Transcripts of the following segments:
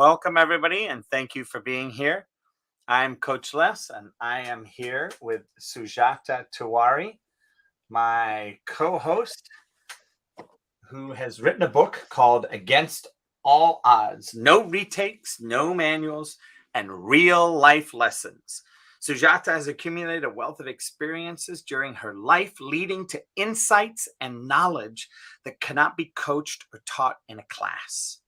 Welcome, everybody, and thank you for being here. I'm Coach Les, and I am here with Sujata Tiwari, my co host, who has written a book called Against All Odds: No Retakes, No Manuals, and Real Life Lessons. Sujata has accumulated a wealth of experiences during her life, leading to insights and knowledge that cannot be coached or taught in a class.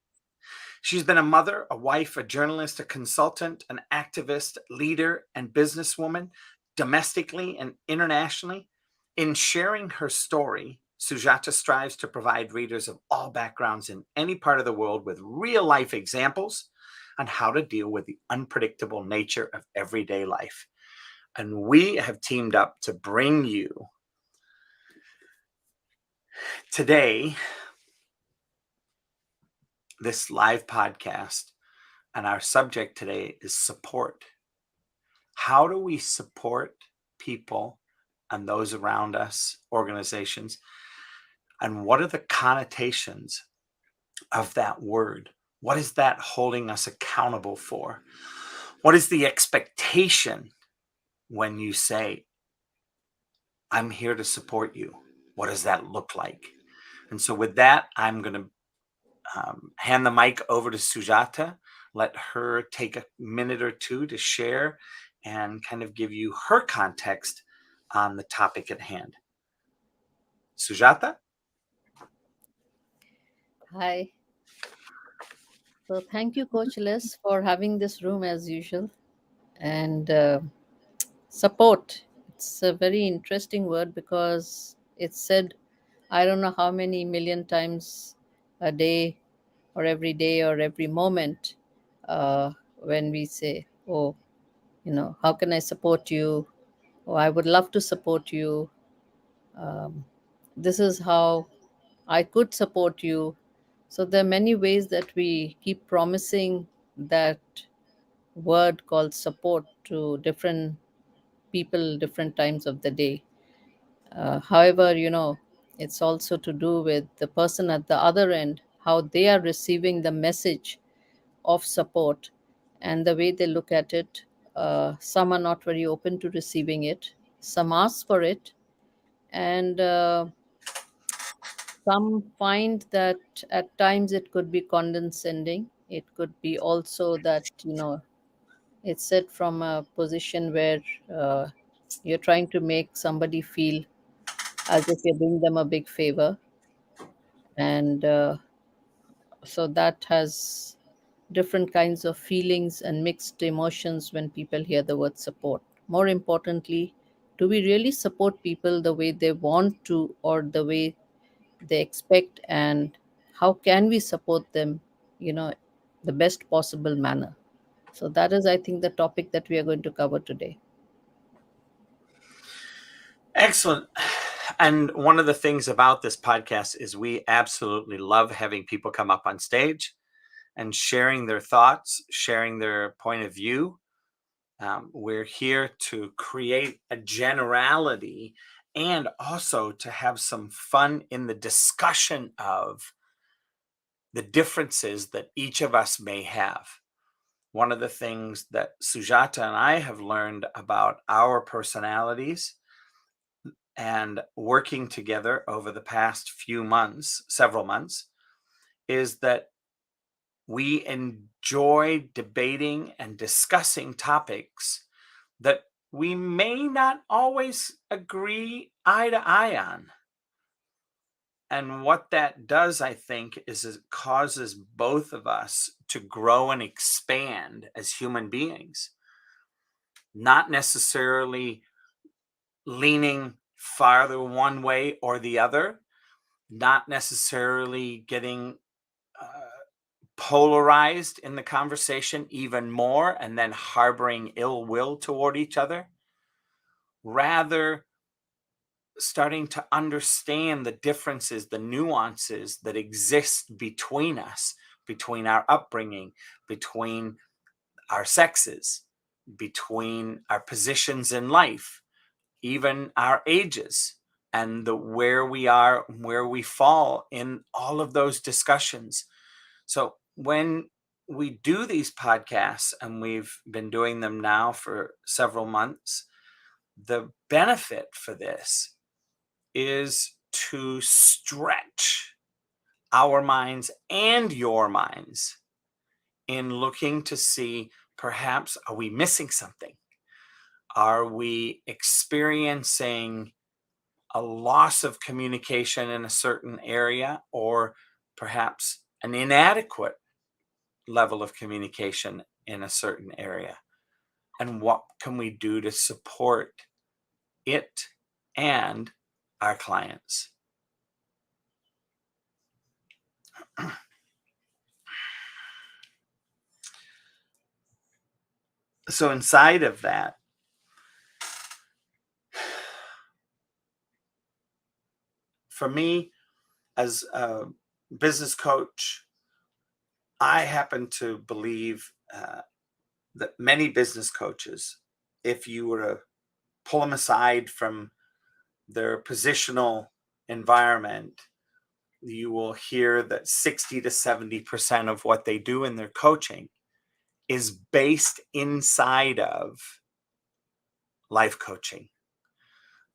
She's been a mother, a wife, a journalist, a consultant, an activist, leader, and businesswoman, domestically and internationally. In sharing her story, Sujata strives to provide readers of all backgrounds in any part of the world with real life examples on how to deal with the unpredictable nature of everyday life. And we have teamed up to bring you today this live podcast. And our subject today is support. How do we support people and those around us, organizations? And what are the connotations of that word? What is that holding us accountable for? What is the expectation when you say, I'm here to support you? What does that look like? And so, with that, I'm going to hand the mic over to Sujata, let her take a minute or two to share and kind of give you her context on the topic at hand. Sujata? Hi. So thank you, Coach Les, for having this room as usual. And support. It's a very interesting word because it's said, I don't know how many million times a day or every moment when we say, oh, how can I support you? Oh, I would love to support you. Um, this is how I could support you. So there are many ways that we keep promising that word called support to different people, different times of the day. However, it's also to do with the person at the other end, how they are receiving the message of support and the way they look at it. Some are not very open to receiving it, some ask for it, and some find that at times it could be condescending. It could be also that, it's said from a position where uh, you're trying to make somebody feel as if you're doing them a big favor. And so that has different kinds of feelings and mixed emotions when people hear the word support. More importantly, do we really support people the way they want to or the way they expect, and how can we support them, you know the best possible manner? So that is, I think, the topic that we are going to cover today. Excellent. And one of the things about this podcast is we absolutely love having people come up on stage and sharing their thoughts, sharing their point of view. We're here to create a generality and also to have some fun in the discussion of the differences that each of us may have. One of the things that Sujata and I have learned about our personalities and working together over the past few months, several months, is that we enjoy debating and discussing topics that we may not always agree eye to eye on. And what that does, I think, is it causes both of us to grow and expand as human beings, not necessarily leaning farther one way or the other, not necessarily getting polarized in the conversation even more and then harboring ill will toward each other. Rather, starting to understand the differences, the nuances that exist between us, between our upbringing, between our sexes, between our positions in life, even our ages, and where we are, where we fall in all of those discussions. So when we do these podcasts, and we've been doing them now for several months, the benefit for this is to stretch our minds and your minds in looking to see, perhaps, are we missing something? Are we experiencing a loss of communication in a certain area, or perhaps an inadequate level of communication in a certain area? And what can we do to support it and our clients? So inside of that, for me as a business coach, I happen to believe that many business coaches, if you were to pull them aside from their positional environment, you will hear that 60 to 70% of what they do in their coaching is based inside of life coaching.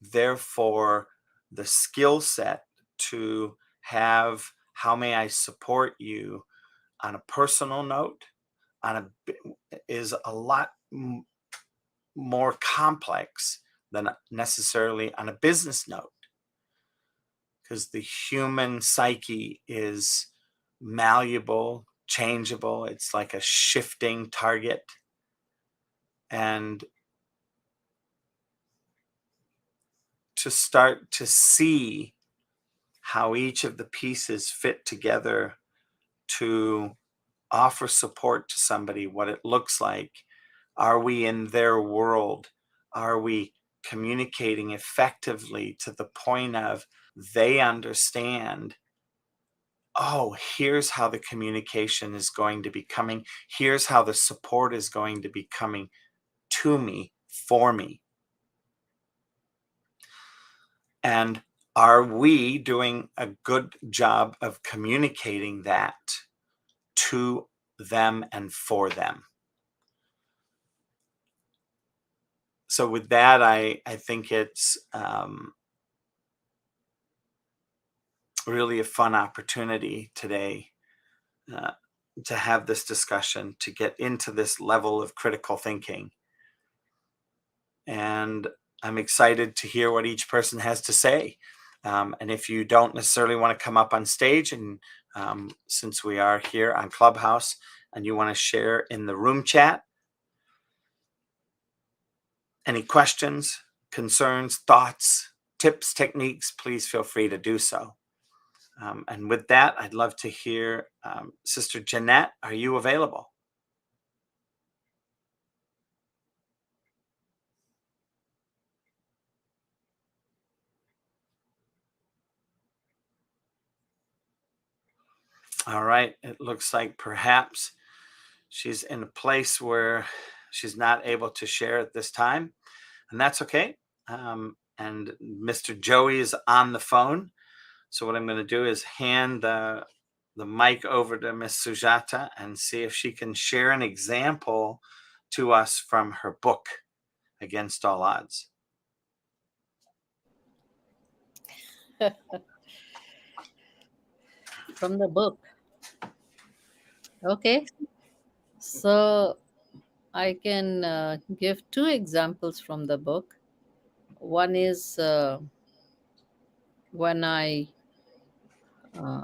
Therefore, the skill set to have, how may I support you on a personal note, is a lot more complex than necessarily on a business note, because the human psyche is malleable, changeable. It's like a shifting target. And to start to see how each of the pieces fit together to offer support to somebody, what it looks like. Are we in their world? Are we communicating effectively to the point of they understand, oh, here's how the communication is going to be coming. Here's how the support is going to be coming to me, for me. And are we doing a good job of communicating that to them and for them? So with that, I think it's really a fun opportunity today uh, to have this discussion, to get into this level of critical thinking. And I'm excited to hear what each person has to say. And if you don't necessarily want to come up on stage, and since we are here on Clubhouse and you want to share in the room chat, any questions, concerns, thoughts, tips, techniques, please feel free to do so. And with that, I'd love to hear Sister Jeanette. Are you available? All right. It looks like perhaps she's in a place where she's not able to share at this time, and that's okay. And Mr. Joey is on the phone. So what I'm going to do is hand the mic over to Miss Sujata and see if she can share an example to us from her book, Against All Odds. From the book. Okay. So I can give two examples from the book. One is when I uh,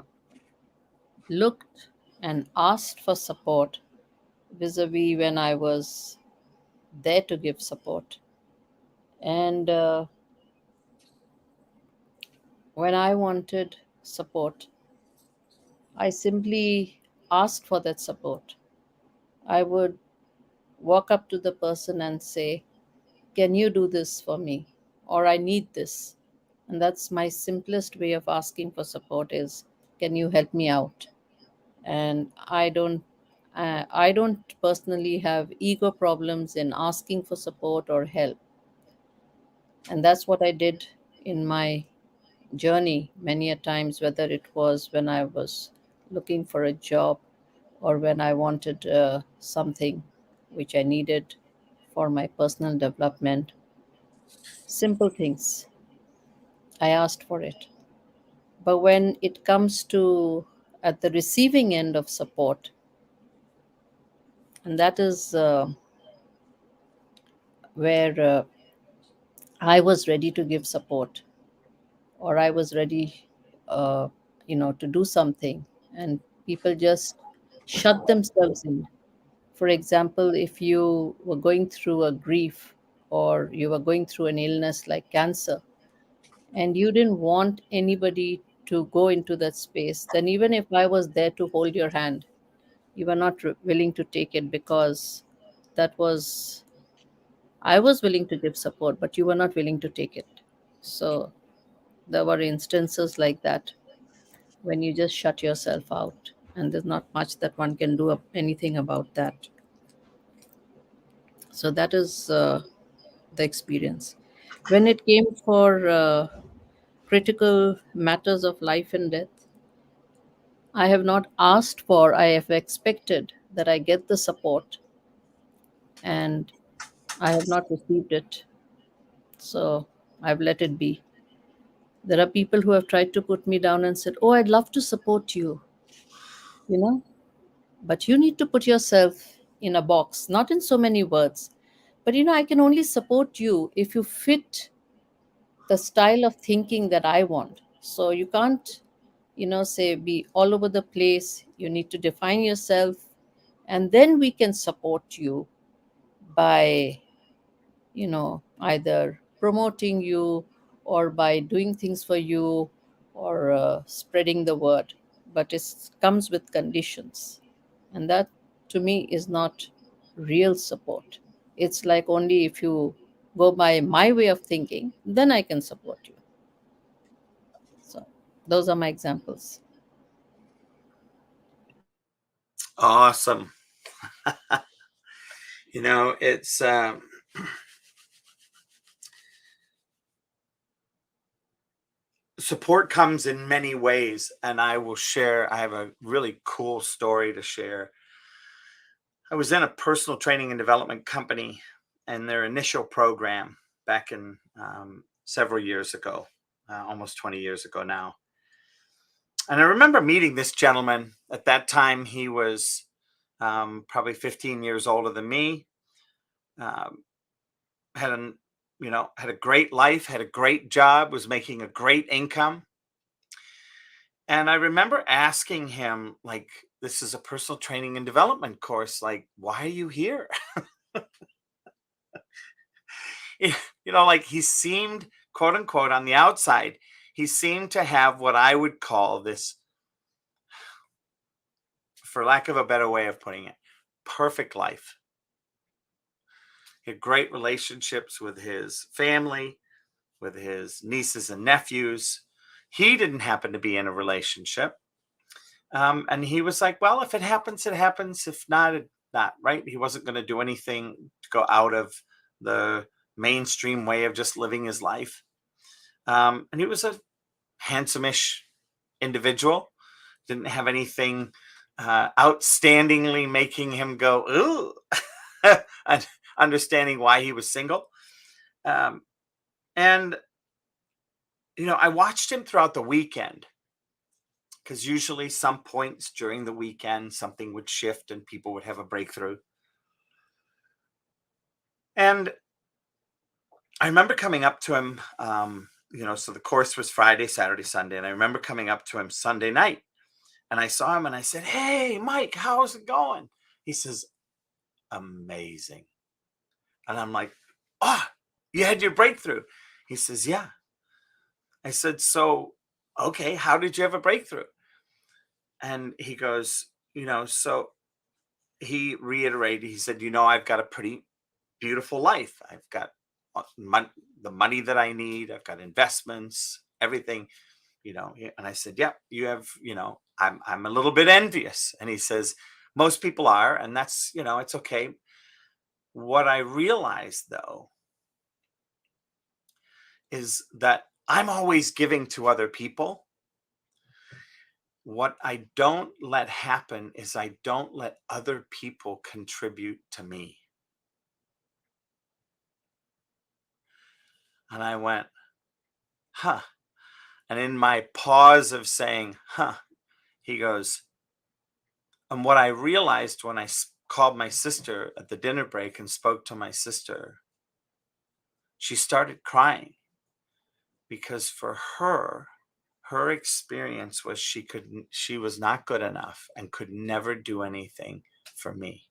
looked and asked for support vis-a-vis when I was there to give support. And when I wanted support, I simply asked for that support. I would walk up to the person and say, can you do this for me? Or I need this. And that's my simplest way of asking for support is, can you help me out? And I don't personally have ego problems in asking for support or help. And that's what I did in my journey many a times, whether it was when I was looking for a job or when I wanted something which I needed for my personal development. Simple things. I asked for it. But when it comes to at the receiving end of support, and that is where I was ready to give support, or I was ready, to do something, and people just shut themselves in. For example, if you were going through a grief or you were going through an illness like cancer, and you didn't want anybody to go into that space, then even if I was there to hold your hand, you were not willing to take it, because that was, I was willing to give support, but you were not willing to take it. So there were instances like that when you just shut yourself out, and there's not much that one can do anything about that. So that is the experience. When it came for critical matters of life and death, I have not asked for, I have expected that I get the support, and I have not received it. So I've let it be. There are people who have tried to put me down and said, "Oh, I'd love to support you, you know, but you need to put yourself in a box, not in so many words. But I can only support you if you fit the style of thinking that I want. So you can't, say be all over the place. You need to define yourself, and then we can support you by, either promoting you or by doing things for you, or spreading the word. But it comes with conditions. And that, to me, is not real support. It's like only if you go by my way of thinking, then I can support you. So those are my examples. Awesome. It's support comes in many ways, and I will share. I have a really cool story to share. I was in a personal training and development company, and their initial program back in several years ago, almost 20 years ago now. And I remember meeting this gentleman. At that time, he was probably 15 years older than me. Um, had an had a great life, had a great job, was making a great income. And I remember asking him, like, this is a personal training and development course, like, why are you here? Like, he seemed, quote unquote, on the outside, he seemed to have what I would call this, for lack of a better way of putting it, perfect life. He had great relationships with his family, with his nieces and nephews. He didn't happen to be in a relationship. And he was like, well, if it happens, it happens. If not, not, right? He wasn't going to do anything to go out of the mainstream way of just living his life. And he was a handsome-ish individual. Didn't have anything outstandingly making him go, ooh, and understanding why he was single. And I watched him throughout the weekend, because usually some points during the weekend, something would shift and people would have a breakthrough. And I remember coming up to him, so the course was Friday, Saturday, Sunday. And I remember coming up to him Sunday night, and I saw him and I said, "Hey, Mike, how's it going?" He says, "Amazing." And I'm like, "Oh, you had your breakthrough?" He says, "Yeah." I said, "So, okay, how did you have a breakthrough?" And he goes, so he reiterated, he said, I've got a pretty beautiful life. I've got the money that I need. I've got investments, everything, And I said, yeah, you have, I'm a little bit envious. And he says, most people are, and that's, it's okay. What I realized, though, is that I'm always giving to other people what I don't let happen is I don't let other people contribute to me. And I went, huh. And in my pause of saying, huh, he goes, and what I realized when I called my sister at the dinner break and spoke to my sister, she started crying because for her, her experience was she was not good enough and could never do anything for me.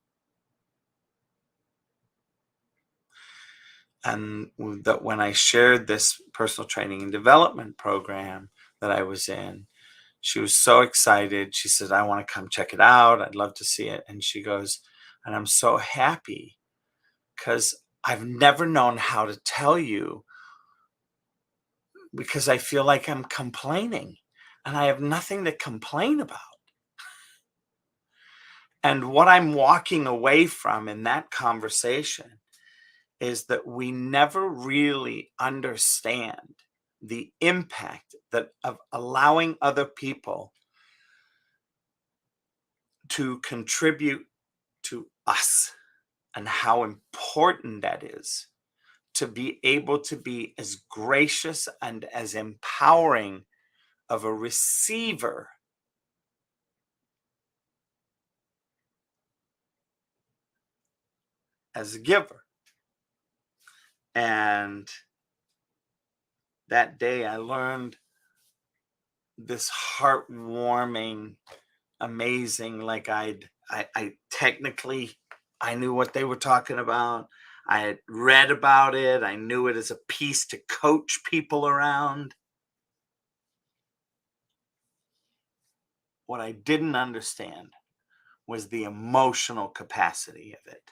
And that when I shared this personal training and development program that I was in, she was so excited. She said, I want to come check it out. I'd love to see it. And she goes, and I'm so happy because I've never known how to tell you because I feel like I'm complaining and I have nothing to complain about. And what I'm walking away from in that conversation is that we never really understand the impact that of allowing other people to contribute to us and how important that is to be able to be as gracious and as empowering of a receiver as a giver. And that day I learned this heartwarming, amazing, like I technically I knew what they were talking about. I had read about it. I knew it as a piece to coach people around. What I didn't understand was the emotional capacity of it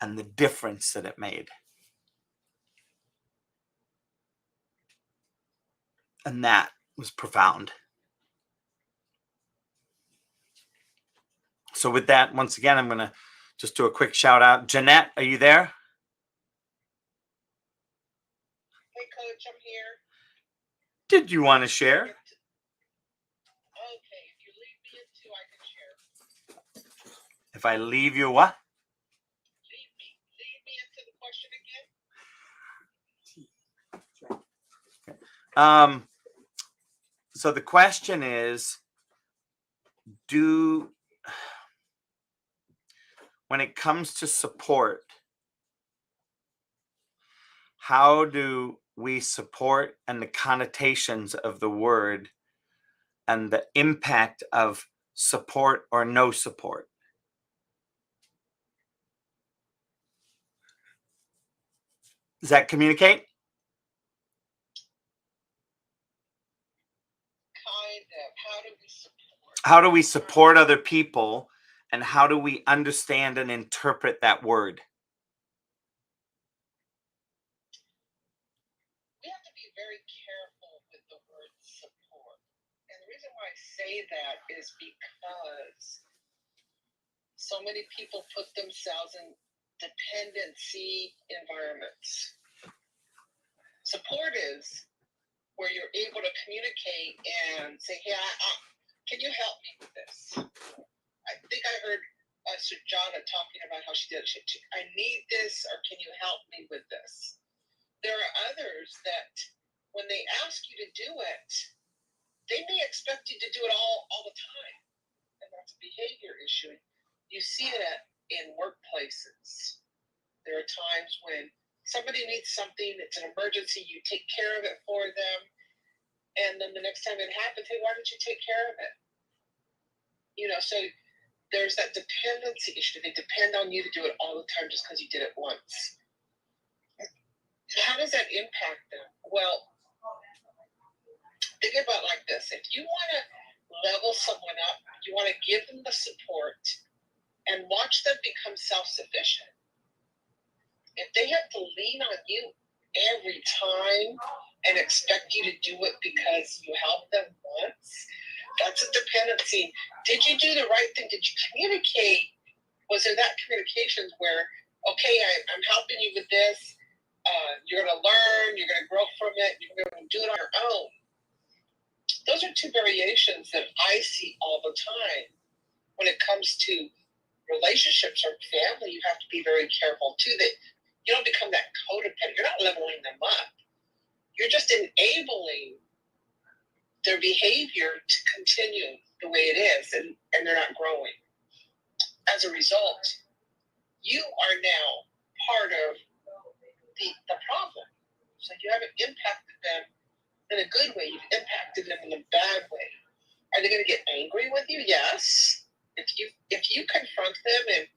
and the difference that it made. And that was profound. So with that, once again, I'm going to just do a quick shout out. Jeanette, are you there? Hey, Coach, I'm here. Did you want to share? Okay, if you leave me in two, I can share. If I leave you what? Leave me into the question again. So the question is, when it comes to support, how do we support and the connotations of the word and the impact of support or no support? Does that communicate? Kind of. How do we support? How do we support other people, and how do we understand and interpret that word? We have to be very careful with the word support. And the reason why I say that is because so many people put themselves in dependency environments. Support is where you're able to communicate and say, hey, can you help me with this? I think I heard Sujata talking about how she did it. I need this, or can you help me with this? There are others that when they ask you to do it, they may expect you to do it all the time. And that's a behavior issue. You see it in workplaces. There are times when somebody needs something, it's an emergency, you take care of it for them. And then the next time it happens, hey, why don't you take care of it? So there's that dependency issue. They depend on you to do it all the time just because you did it once. How does that impact them? Well, think about it like this. If you want to level someone up, you want to give them the support and watch them become self-sufficient. If they have to lean on you every time and expect you to do it because you helped them once, that's a dependency. Did you do the right thing? Did you communicate? Was there that communications where, okay, I'm helping you with this. You're going to learn. You're going to grow from it. You're going to do it on your own. those are two variations that I see all the time. When it comes to relationships or family, you have to be very careful too that you don't become that codependent. You're not leveling them up. You're just enabling their behavior to continue the way it is, and they're not growing. As a result, you are now part of the problem. So you haven't impacted them in a good way. You've impacted them in a bad way. Are they going to get angry with you? Yes. If you confront them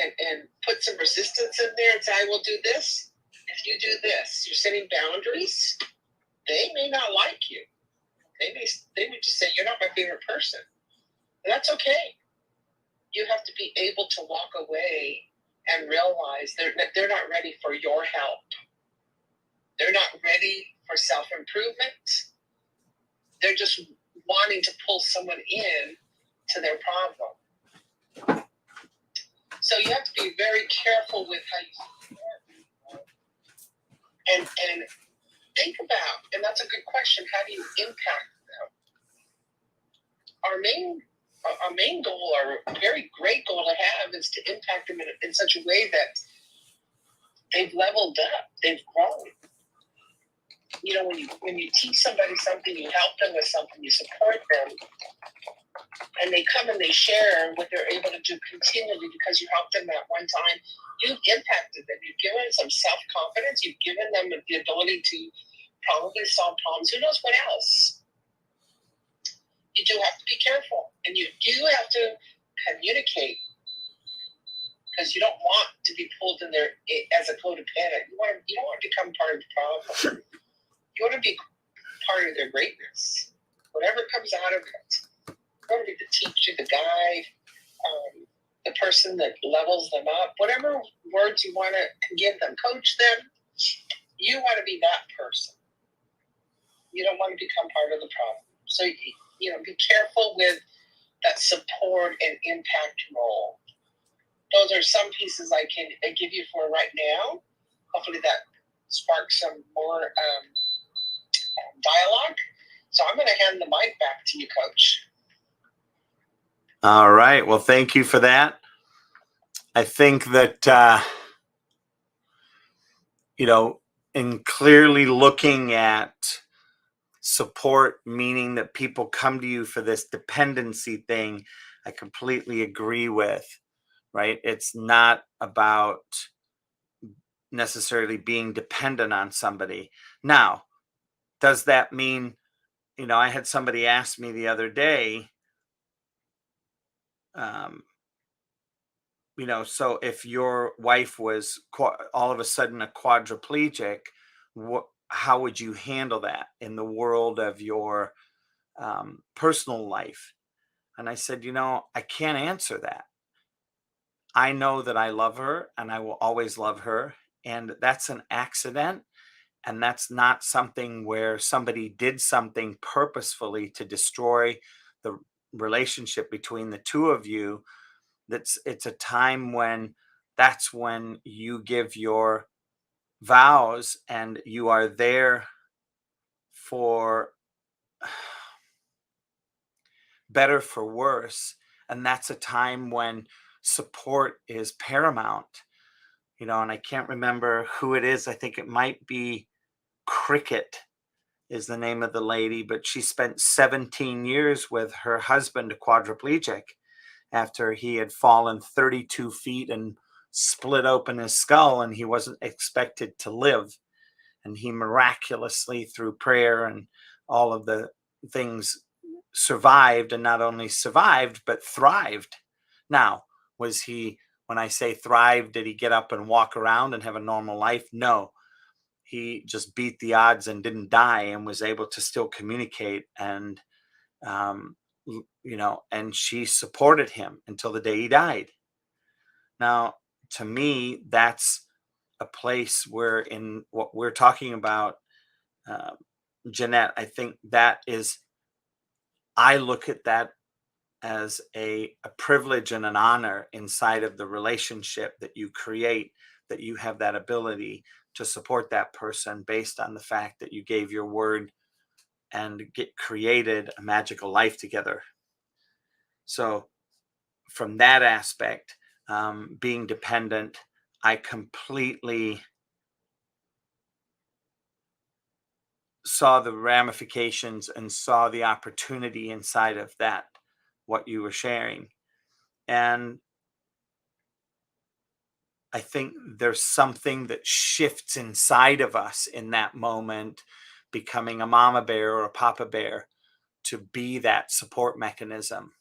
and put some resistance in there and say, I will do this, if you do this, you're setting boundaries, they may not like you. They may just say, you're not my favorite person. And that's okay. You have to be able to walk away and realize they're not ready for your help. They're not ready for self-improvement. They're just wanting to pull someone in to their problem. So you have to be very careful with how you support people. And think about, and that's a good question, how do you impact them? Our main goal, or a very great goal to have, is to impact them in such a way that they've leveled up, they've grown. You know, when you teach somebody something, you help them with something, you support them, and they come and they share what they're able to do continually because you helped them that one time, you've impacted them. You've given them some self-confidence. You've given them the ability to probably solve problems. Who knows what else? You do have to be careful, and you do have to communicate, because you don't want to be pulled in there as a codependent. You don't want to become part of the problem. You want to be part of their greatness. Whatever comes out of it. You want to be the teacher, the guide, the person that levels them up. Whatever words you want to give them, coach them. You want to be that person. You don't want to become part of the problem. So, be careful with that support and impact role. Those are some pieces I can give you for right now. Hopefully that sparks some more dialogue. So I'm going to hand the mic back to you, Coach. All right. Well, thank you for that. I think that, in clearly looking at support, meaning that people come to you for this dependency thing, I completely agree with, right? It's not about necessarily being dependent on somebody. Now, does that mean, I had somebody ask me the other day, so if your wife was all of a sudden a quadriplegic, how would you handle that in the world of your personal life? And I said, I can't answer that. I know that I love her and I will always love her. And that's an accident. And that's not something where somebody did something purposefully to destroy the relationship between the two of you. It's a time when that's when you give your vows and you are there for better, for worse. And that's a time when support is paramount, and I can't remember who it is. I think it might be Cricket is the name of the lady, but she spent 17 years with her husband, a quadriplegic, after he had fallen 32 feet and split open his skull, and he wasn't expected to live. And he miraculously, through prayer and all of the things, survived, and not only survived, but thrived. Now, when I say thrived, did he get up and walk around and have a normal life? No. He just beat the odds and didn't die and was able to still communicate. And, and she supported him until the day he died. Now, to me, that's a place where, in what we're talking about, Jeanette, I think I look at that as a privilege and an honor inside of the relationship that you create, that you have that ability to support that person based on the fact that you gave your word and created a magical life together. So from that aspect, being dependent, I completely saw the ramifications and saw the opportunity inside of that, what you were sharing. And I think there's something that shifts inside of us in that moment, becoming a mama bear or a papa bear, to be that support mechanism.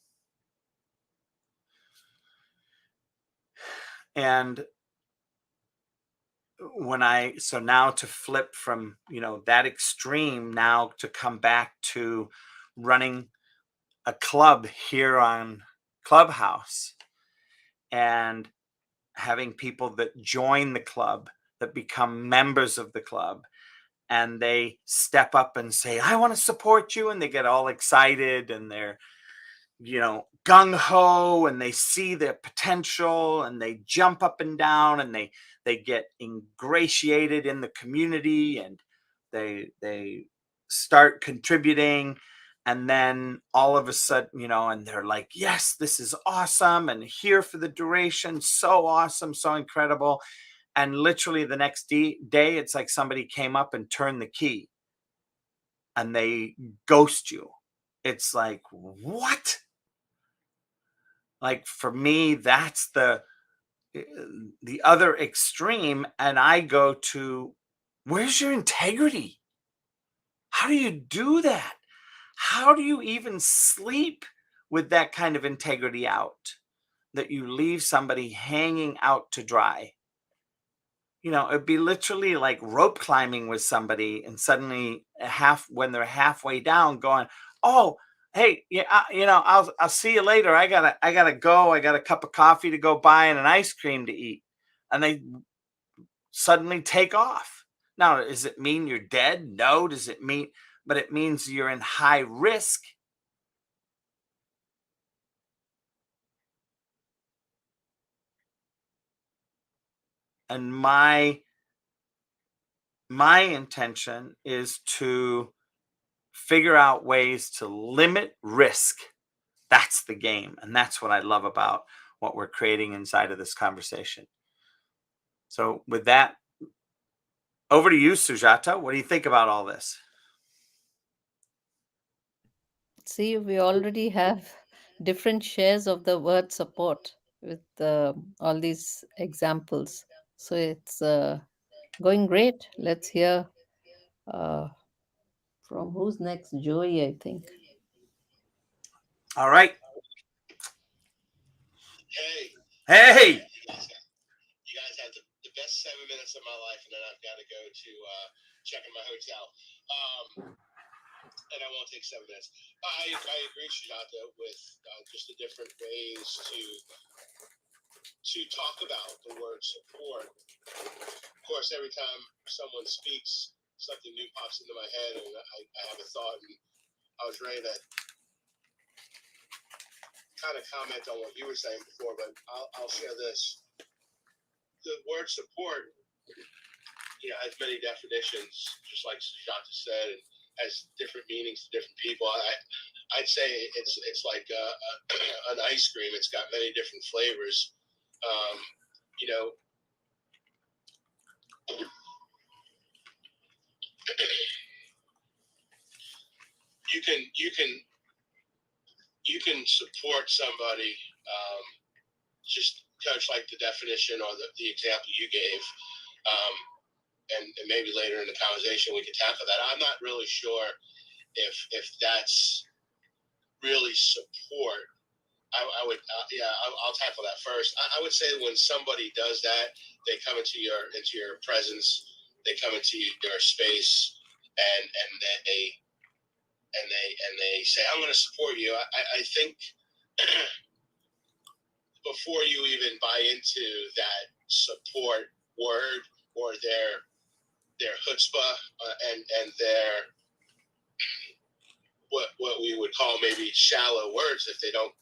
And so now to flip from, that extreme, now to come back to running a club here on Clubhouse and having people that join the club, that become members of the club, and they step up and say, I want to support you. And they get all excited and they're, gung-ho, and they see their potential and they jump up and down and they get ingratiated in the community and they start contributing. And then all of a sudden, and they're like, yes, this is awesome. And here for the duration. So awesome. So incredible. And literally the next day, it's like somebody came up and turned the key and they ghost you. It's like, what? Like, for me, that's the other extreme. And I go to, where's your integrity? How do you do that? How do you even sleep with that kind of integrity out, that you leave somebody hanging out to dry? It'd be literally like rope climbing with somebody and suddenly when they're halfway down going, oh, hey, yeah, I'll see you later. I gotta go. I got a cup of coffee to go buy and an ice cream to eat. And they suddenly take off. Now, does it mean you're dead? No. Does it mean, but it means you're in high risk. And my intention is to figure out ways to limit risk. That's the game. And that's what I love about what we're creating inside of this conversation. So with that, over to you, Sujata. What do you think about all this? See, we already have different shares of the word support with all these examples. So it's going great. Let's hear from who's next? Joey, I think. All right. Hey. Hey. You guys had the best 7 minutes of my life, and then I've got to go to check in my hotel. And I won't take 7 minutes. I agree, Sujata, with just the different ways to talk about the word support. Of course, every time someone speaks, something new pops into my head, and I have a thought, and I was ready to kind of comment on what you were saying before, but I'll share this. The word support, has many definitions, just like Sujata said, and has different meanings to different people. I'd say it's like an ice cream. It's got many different flavors. You can support somebody. Just coach, like the definition or the example you gave. And maybe later in the conversation we could tackle that. I'm not really sure if that's really support. I'll tackle that first. I would say when somebody does that, they come into your presence, they come into your space, and they say, I'm going to support you. I think before you even buy into that support word or their chutzpah and their what we would call maybe shallow words, if they don't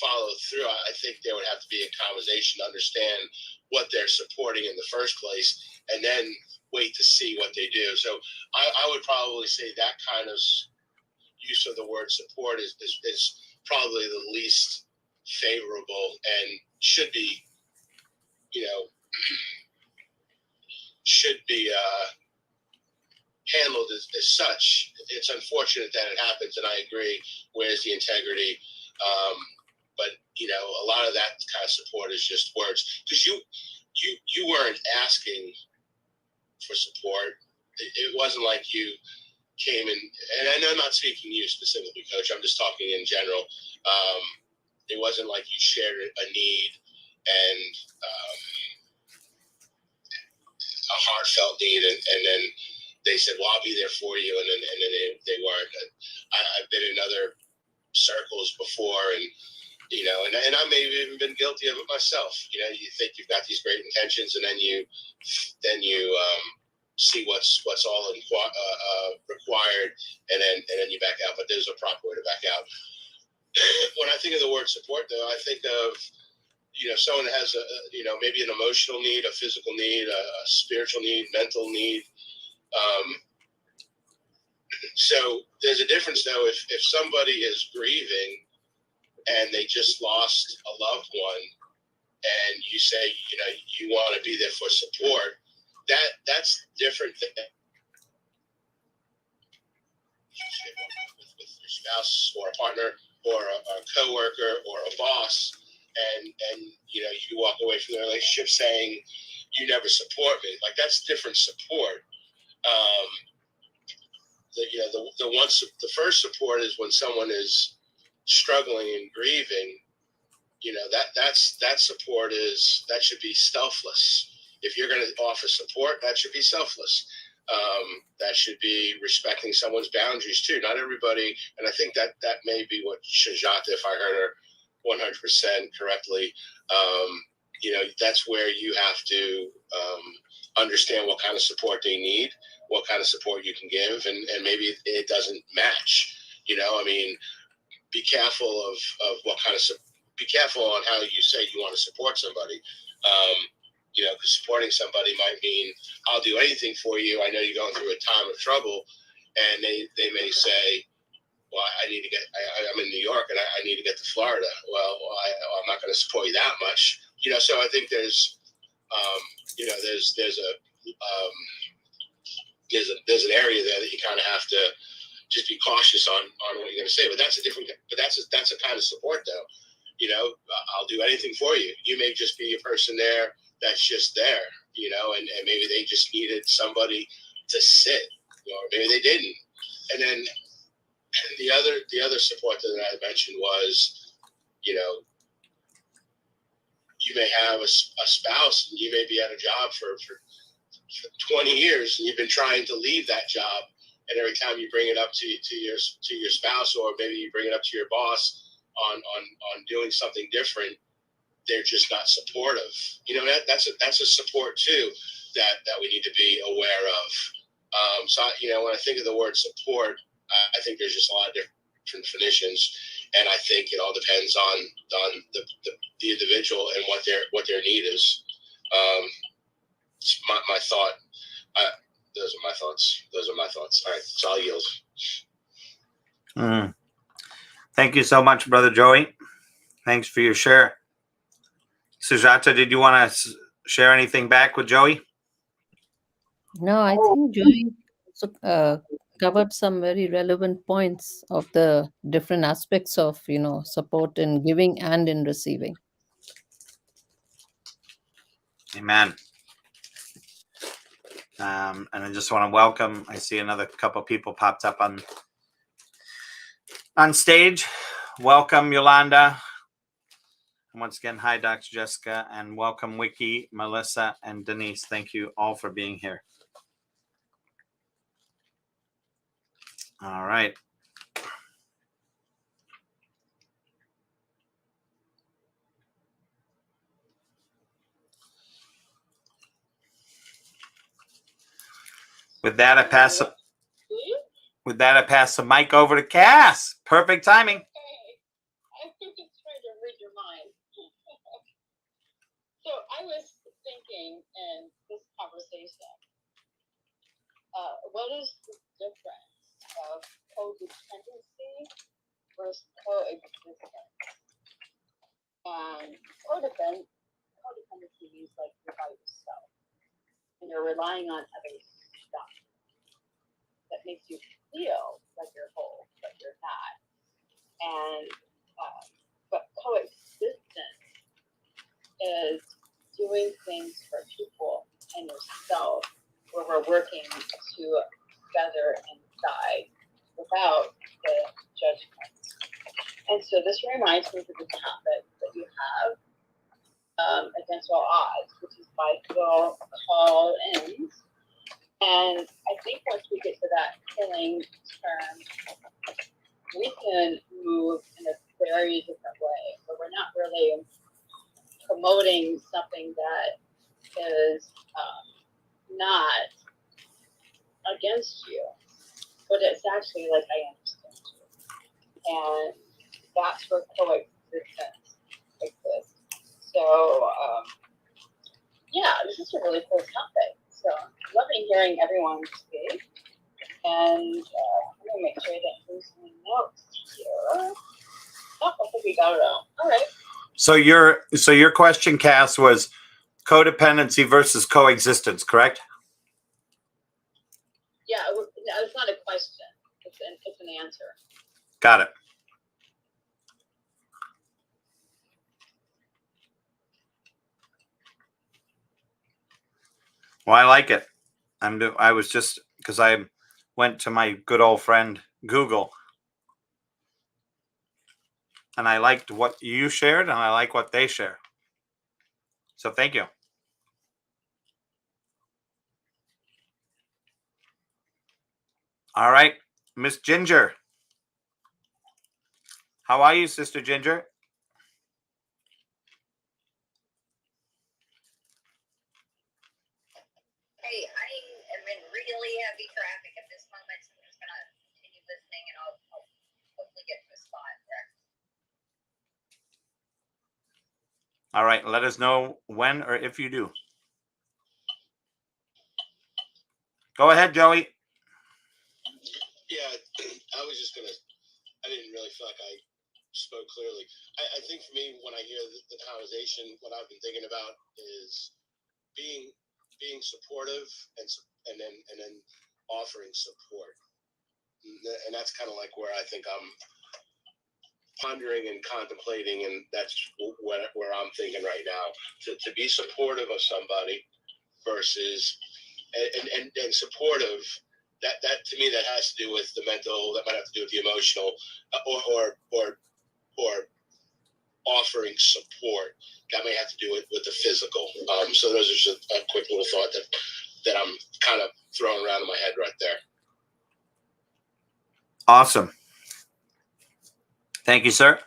follow through, I think there would have to be a conversation to understand what they're supporting in the first place, and then wait to see what they do. So I would probably say that kind of use of the word support is probably the least favorable and should be, handled as such. It's unfortunate that it happens, and I agree. Where's the integrity? But a lot of that kind of support is just words, because you weren't asking for support. It wasn't like you came in, and I know I'm not speaking to you specifically, Coach. I'm just talking in general. It wasn't like you shared a need and a heartfelt need, and then they said, "Well, I'll be there for you," and then they weren't. I've been in other circles before, and and I may have even been guilty of it myself. You think you've got these great intentions, and then you see what's all required, and then you back out. But there's a proper way to back out. When I think of the word support, though, I think of someone that has maybe an emotional need, a physical need, a spiritual need, mental need. So there's a difference, though, if somebody is grieving and they just lost a loved one, and you say you want to be there for support, that's different than with your spouse or a partner or a coworker or a boss, and you walk away from the relationship saying you never support me. Like, that's different support. The first support is when someone is struggling and grieving. That support that should be selfless. If you're going to offer support, that should be selfless. That should be respecting someone's boundaries too. Not everybody, and I think that may be what Sujata, if I heard her 100% correctly, that's where you have to understand what kind of support they need, what kind of support you can give, and maybe it doesn't match. Be careful of what kind of be careful on how you say you want to support somebody. Because supporting somebody might mean I'll do anything for you. I know you're going through a time of trouble, and they may say, well, I need to get. I'm in New York, and I need to get to Florida. Well, I'm not going to support you that much. So I think there's an area there that you kind of have to just be cautious on what you're going to say. But that's a kind of support, though. I'll do anything for you. You may just be a person there that's just there, and maybe they just needed somebody to sit, or maybe they didn't. And then the other support that I mentioned was, you may have a spouse, and you may be at a job for 20 years, and you've been trying to leave that job, and every time you bring it up to your spouse, or maybe you bring it up to your boss on doing something different, they're just not supportive. That's a support too that we need to be aware of. So when I think of the word support, I think there's just a lot of different definitions, and I think it all depends on the individual and what their need is. It's my thought. Those are my thoughts. All right, so I'll yield. Thank you so much, Brother Joey. Thanks for your share. Sujata, did you want to share anything back with Joey? No, I think Joey also covered some very relevant points of the different aspects of support in giving and in receiving. Amen. And I just want to welcome. I see another couple people popped up on stage. Welcome, Yolanda. And once again, hi, Dr. Jessica, and welcome, Wiki, Melissa, and Denise. Thank you all for being here. All right. With that, I pass the mic over to Cass. Perfect timing. I think it's trying to read your mind. So I was thinking in this conversation what is the difference of codependency versus coexistence? And codependency means like you're by yourself and you're relying on other stuff that makes you feel like you're whole, but you're not. And but coexistence is doing things for people and yourself where we're working together inside without the judgment. And so this reminds me of the topic that you have, Against All Odds, which is by Phil Collins. And I think once we get to that healing term, we can move in a very different way, where we're not really promoting something that is not against you, but it's actually like, I understand you. And that's where coexistence exists. So, yeah, this is a really cool topic. So, loving hearing everyone speak. And I'm going to make sure I don't lose my notes here. Oh, I think we got it all. All right. So your question, Cass, was codependency versus coexistence, correct? Yeah, no, it's not a question. It's an answer. Got it. Well, I like it. I was just because I went to my good old friend Google, and I liked what you shared, and I like what they share. So thank you. All right, Miss Ginger. How are you, Sister Ginger? Hey, I am in really heavy traffic at this moment, so I'm just going to continue listening and I'll hopefully get to a spot where All right, let us know when or if you do. Go ahead, Joey. Yeah, I was just gonna. I didn't really feel like I spoke clearly. I think for me, when I hear the conversation, what I've been thinking about is being supportive and then offering support, and that's kind of like where I think I'm pondering and contemplating, and that's where I'm thinking right now, to be supportive of somebody versus and supportive. That to me, that has to do with the mental, that might have to do with the emotional, or offering support that may have to do with the physical. So those are just a quick little thought that I'm kind of throwing around in my head right there. Awesome. Thank you, sir.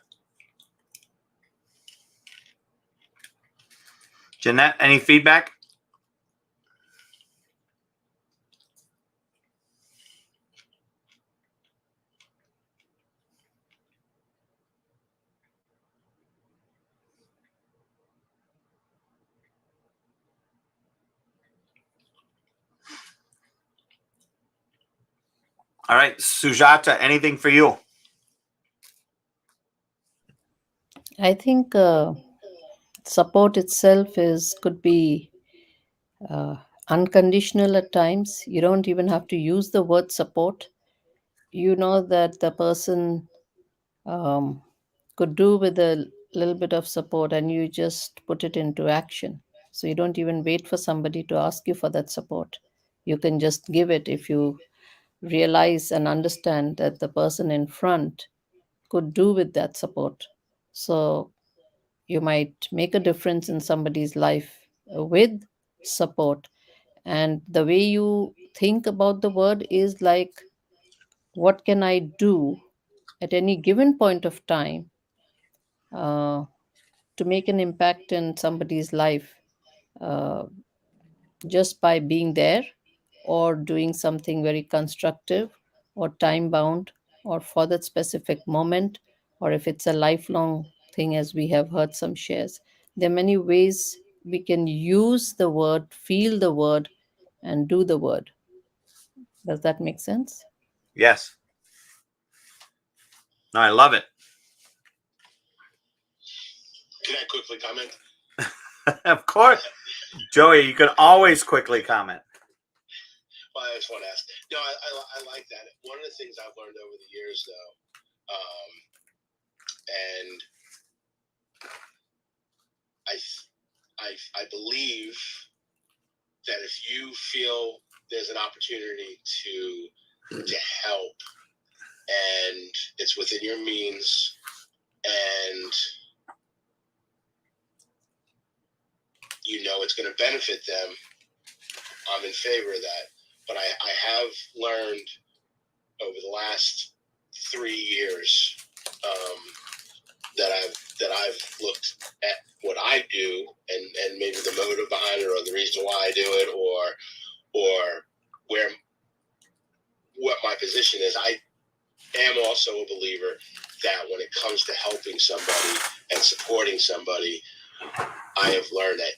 Jeanette, any feedback? All right, Sujata, anything for you? I think support itself could be unconditional at times. You don't even have to use the word support. You know that the person could do with a little bit of support, and you just put it into action. So you don't even wait for somebody to ask you for that support. You can just give it if you realize and understand that the person in front could do with that support. So you might make a difference in somebody's life with support. And the way you think about the word is like, what can I do at any given point of time uh, to make an impact in somebody's life, uh, just by being there or doing something very constructive or time bound or for that specific moment, or if it's a lifelong thing, as we have heard some shares. There are many ways we can use the word, feel the word, and do the word. Does that make sense? Yes. No, I love it. Can I quickly comment? Of course. Joey, you can always quickly comment. Well, I just want to ask. No, I like that. One of the things I've learned over the years, though, and I believe that if you feel there's an opportunity to help, and it's within your means, and you know it's going to benefit them, I'm in favor of that. But I have learned over the last 3 years that I've looked at what I do and maybe the motive behind it, or the reason why I do it, or what my position is. I am also a believer that when it comes to helping somebody and supporting somebody, I have learned that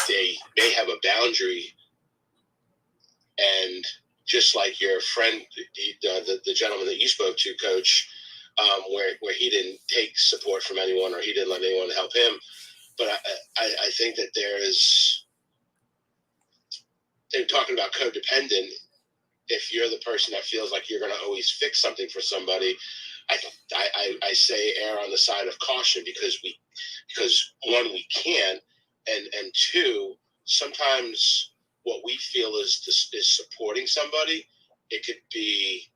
they may have a boundary, and just like your friend, the gentleman that you spoke to, Coach, where he didn't take support from anyone, or he didn't let anyone help him. But I think that they're talking about codependent. If you're the person that feels like you're going to always fix something for somebody, I say err on the side of caution, because one, we can't, and two, sometimes what we feel is supporting somebody, it could be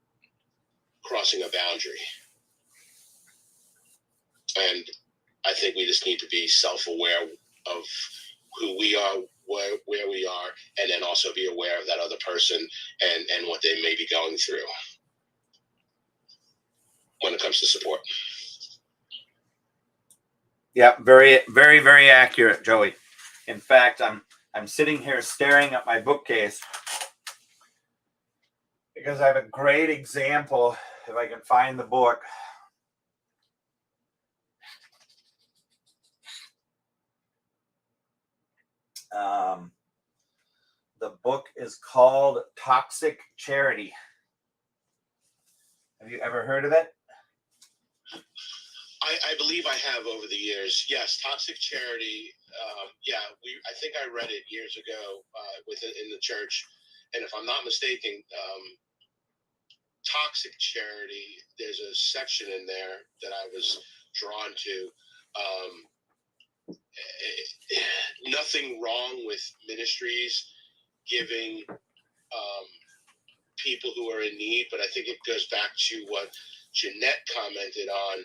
crossing a boundary. And I think we just need to be self-aware of who we are, where we are, and then also be aware of that other person and what they may be going through when it comes to support. Yeah, very, very, very accurate, Joey. In fact, I'm sitting here staring at my bookcase because I have a great example, if I can find the book. The book is called Toxic Charity. Have you ever heard of it? I believe I have over the years. Yes, Toxic Charity. I think I read it years ago in the church. And if I'm not mistaken, Toxic Charity, there's a section in there that I was drawn to. Nothing wrong with ministries giving people who are in need, but I think it goes back to what Jeanette commented on.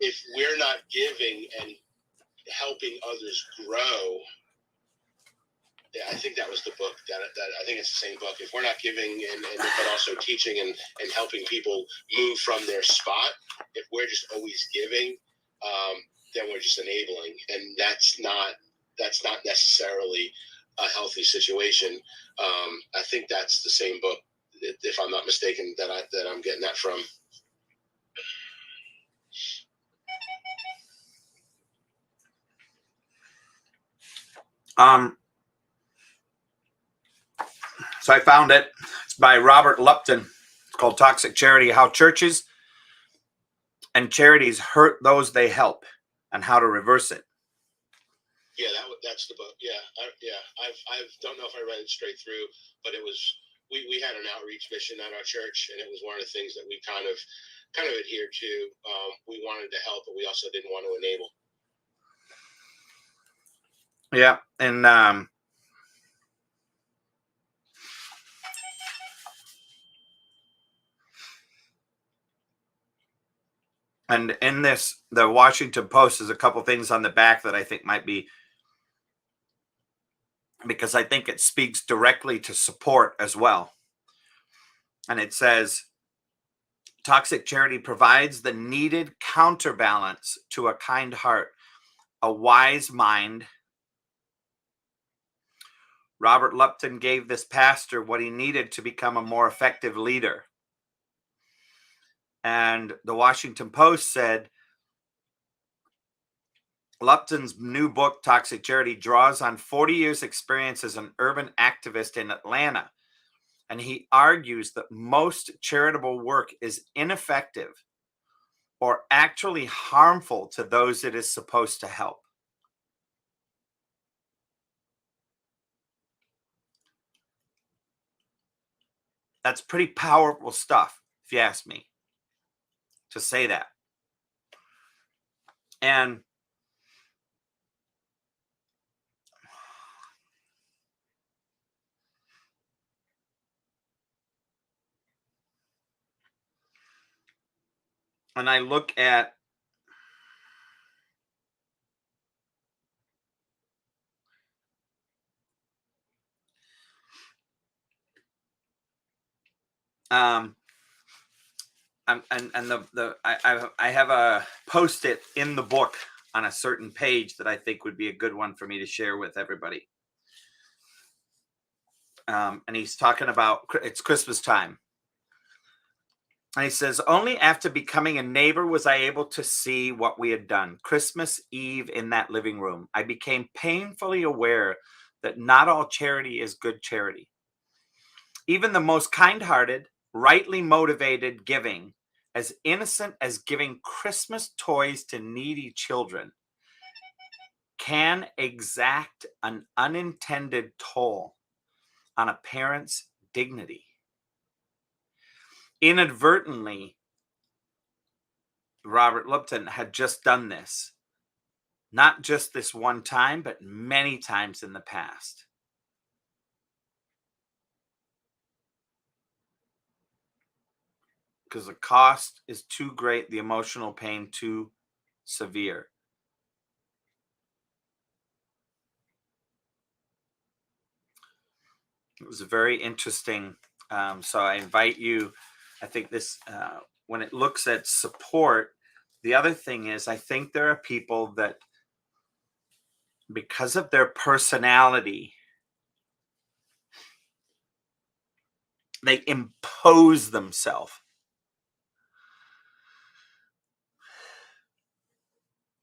If we're not giving and helping others grow, I think that was the book that I think it's the same book. If we're not giving but also teaching and helping people move from their spot, if we're just always giving, then we're just enabling, and that's not necessarily a healthy situation. I think that's the same book, if I'm not mistaken, that I'm getting that from. So I found it. It's by Robert Lupton. It's called Toxic Charity: How Churches and Charities Hurt Those They Help and How to Reverse It. Yeah, that's the book. Yeah, I don't know if I read it straight through, but it was we had an outreach mission at our church, and it was one of the things that we kind of adhered to. We wanted to help, but we also didn't want to enable. Yeah, and in this, the Washington Post, is a couple things on the back that I think might be, because I think it speaks directly to support as well. And it says, toxic charity provides the needed counterbalance to a kind heart, a wise mind. Robert Lupton gave this pastor what he needed to become a more effective leader. And the Washington Post said, Lupton's new book, Toxic Charity, draws on 40 years' experience as an urban activist in Atlanta. And he argues that most charitable work is ineffective or actually harmful to those it is supposed to help. That's pretty powerful stuff, if you ask me, to say that. And when I look at I have a post-it in the book on a certain page that I think would be a good one for me to share with everybody. And he's talking about, it's Christmas time. And he says, only after becoming a neighbor was I able to see what we had done. Christmas Eve in that living room, I became painfully aware that not all charity is good charity. Even the most kind-hearted, rightly motivated giving, as innocent as giving Christmas toys to needy children, can exact an unintended toll on a parent's dignity. Inadvertently, Robert Lupton had just done this, not just this one time, but many times in the past. Because the cost is too great, the emotional pain too severe. It was a very interesting. So I invite you. I think this, when it looks at support, the other thing is I think there are people that, because of their personality, they impose themselves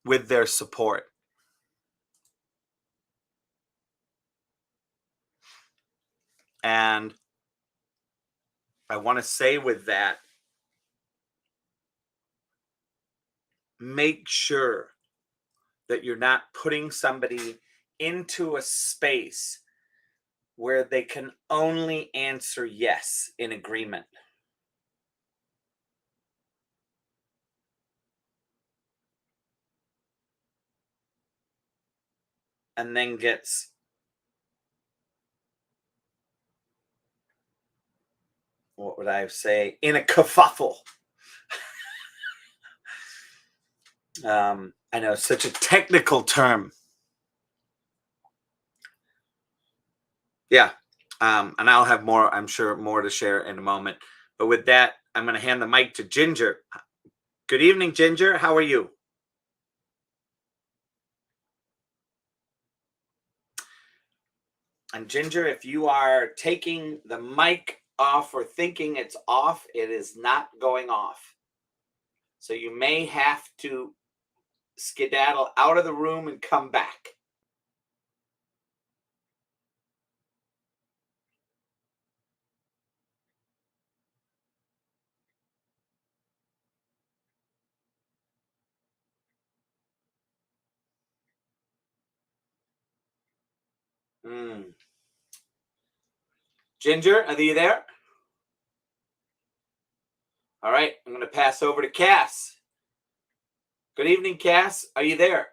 with their support. And I want to say with that, make sure that you're not putting somebody into a space where they can only answer yes in agreement. And then gets, what would I say, in a kerfuffle. I know, such a technical term. Yeah. And I'll have more, I'm sure, more to share in a moment. But with that, I'm going to hand the mic to Ginger. Good evening, Ginger. How are you? And Ginger, if you are taking the mic off or thinking it's off, it is not going off. So you may have to skedaddle out of the room and come back. Ginger, are you there? All right, I'm going to pass over to Cass. Good evening, Cass. Are you there?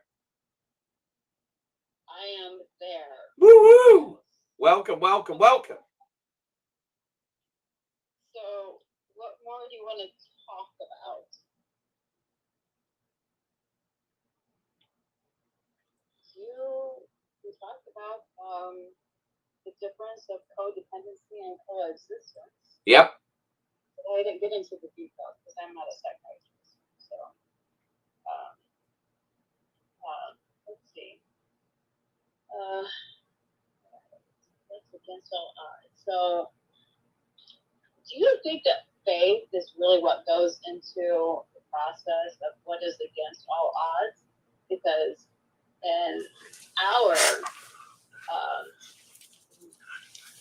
I am there. Woo-hoo! Welcome, welcome, welcome. So, what more do you want to talk about? You talked about the difference of codependency and coexistence. Yep. But I didn't get into the details because I'm not a psychiatrist. So, let's see. That's against all odds. So, do you think that faith is really what goes into the process of what is against all odds? Because in our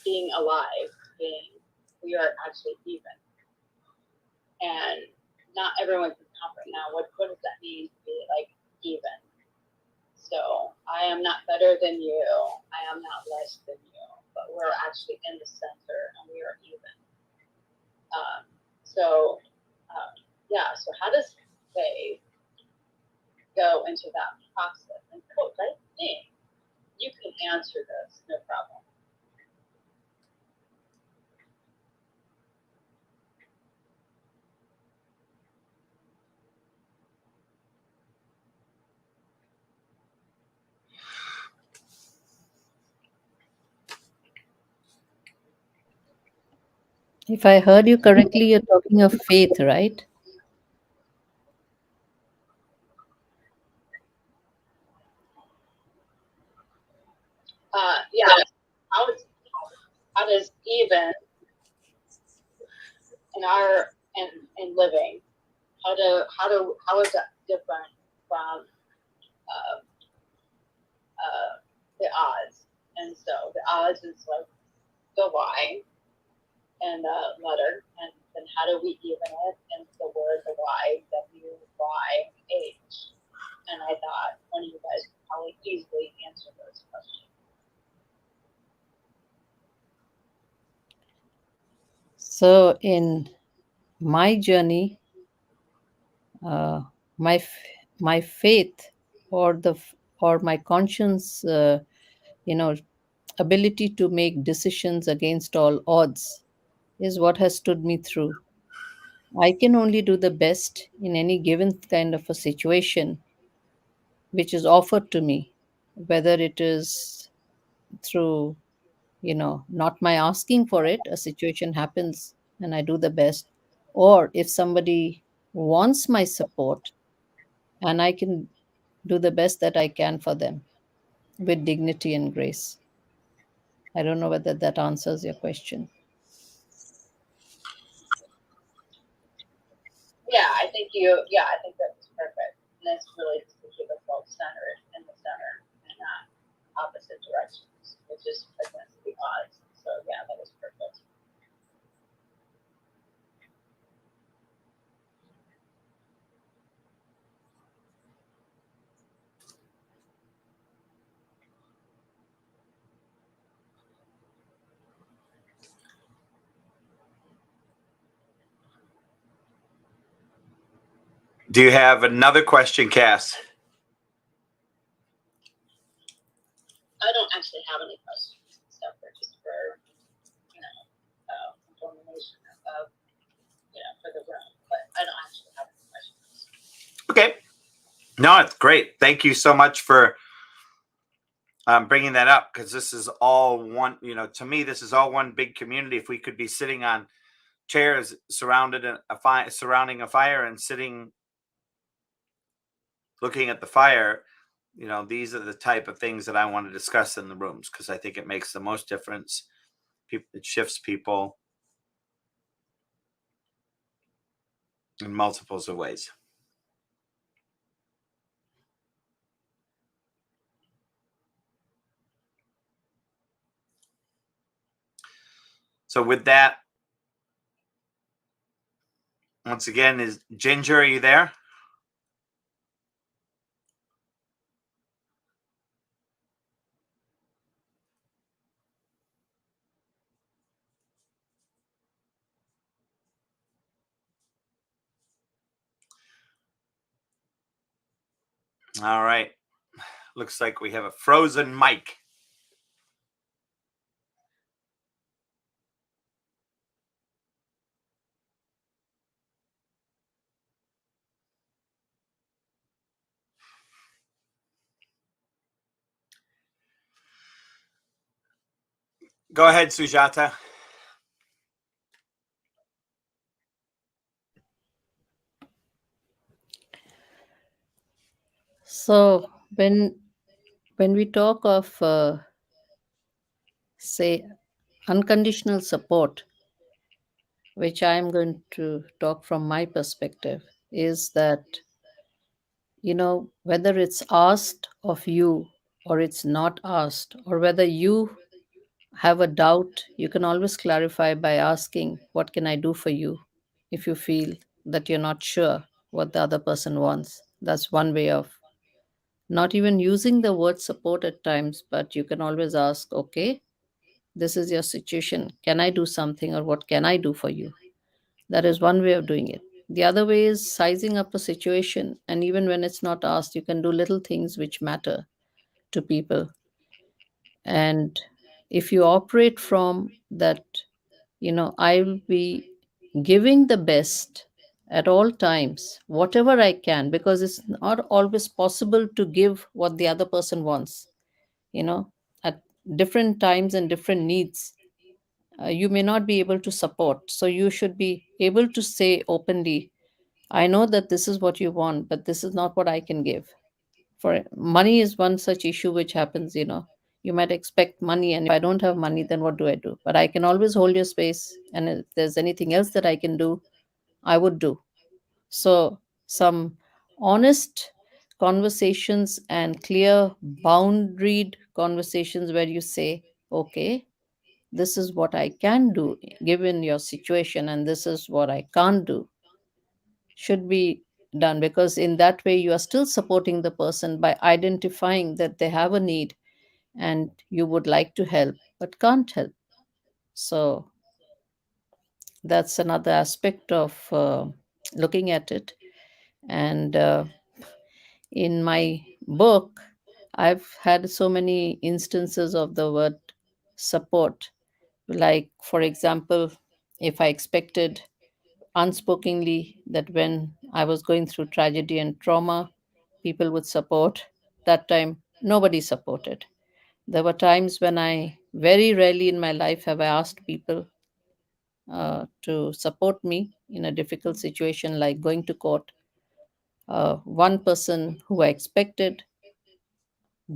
being alive, we are actually even. And not everyone can comprehend now what does that mean to be like even. So I am not better than you, I am not less than you, but we're actually in the center and we are even. So so how does faith go into that process? And Coach, I think you can answer this, no problem. If I heard you correctly, you're talking of faith, right? Yeah, how does even in our in living, how is that different from the odds? And so the odds is like the Y and the letter, and then how do we even it? And the word the Y, WYH. And I thought one of you guys could probably easily answer those questions. So, in my journey, uh, my faith or my conscience, ability to make decisions against all odds is what has stood me through. I can only do the best in any given kind of a situation which is offered to me, whether it is through, not my asking for it, a situation happens and I do the best, or if somebody wants my support and I can do the best that I can for them with dignity and grace. I don't know whether that answers your question. I think that was perfect. And that's really just to keep us all centered in the center and not opposite directions, which is against the odds. So yeah, that was perfect. Do you have another question, Cass? I don't actually have any questions except for just for information of for the room, but I don't actually have any questions. Okay. No, it's great. Thank you so much for bringing that up, because this is all one. To me, this is all one big community. If we could be sitting on chairs surrounding a fire and sitting looking at the fire, these are the type of things that I want to discuss in the rooms, because I think it makes the most difference. It shifts people in multiples of ways. So with that, once again, is Ginger, are you there? All right. Looks like we have a frozen mic. Go ahead, Sujata. So when we talk of say unconditional support, which I am going to talk from my perspective, is that whether it's asked of you or it's not asked, or whether you have a doubt, you can always clarify by asking, "What can I do for you?" If you feel that you're not sure what the other person wants. That's one way of not even using the word support at times, but you can always ask, "Okay, this is your situation. Can I do something, or what can I do for you?" That is one way of doing it. The other way is sizing up a situation, and even when it's not asked, you can do little things which matter to people. And if you operate from that, I will be giving the best at all times, whatever I can, because it's not always possible to give what the other person wants, at different times and different needs. You may not be able to support. So you should be able to say openly, "I know that this is what you want, but this is not what I can give." For money is one such issue which happens. You might expect money, and if I don't have money, then what do I do? But I can always hold your space, and if there's anything else that I can do, I would do. So some honest conversations and clear boundaried conversations where you say, "Okay, this is what I can do given your situation, and this is what I can't do," should be done, because in that way you are still supporting the person by identifying that they have a need and you would like to help but can't help. So that's another aspect of looking at it. And in my book, I've had so many instances of the word support. Like, for example, if I expected unspokenly that when I was going through tragedy and trauma, people would support. That time, nobody supported. There were times when I, very rarely in my life, have I asked people to support me in a difficult situation like going to court. One person who I expected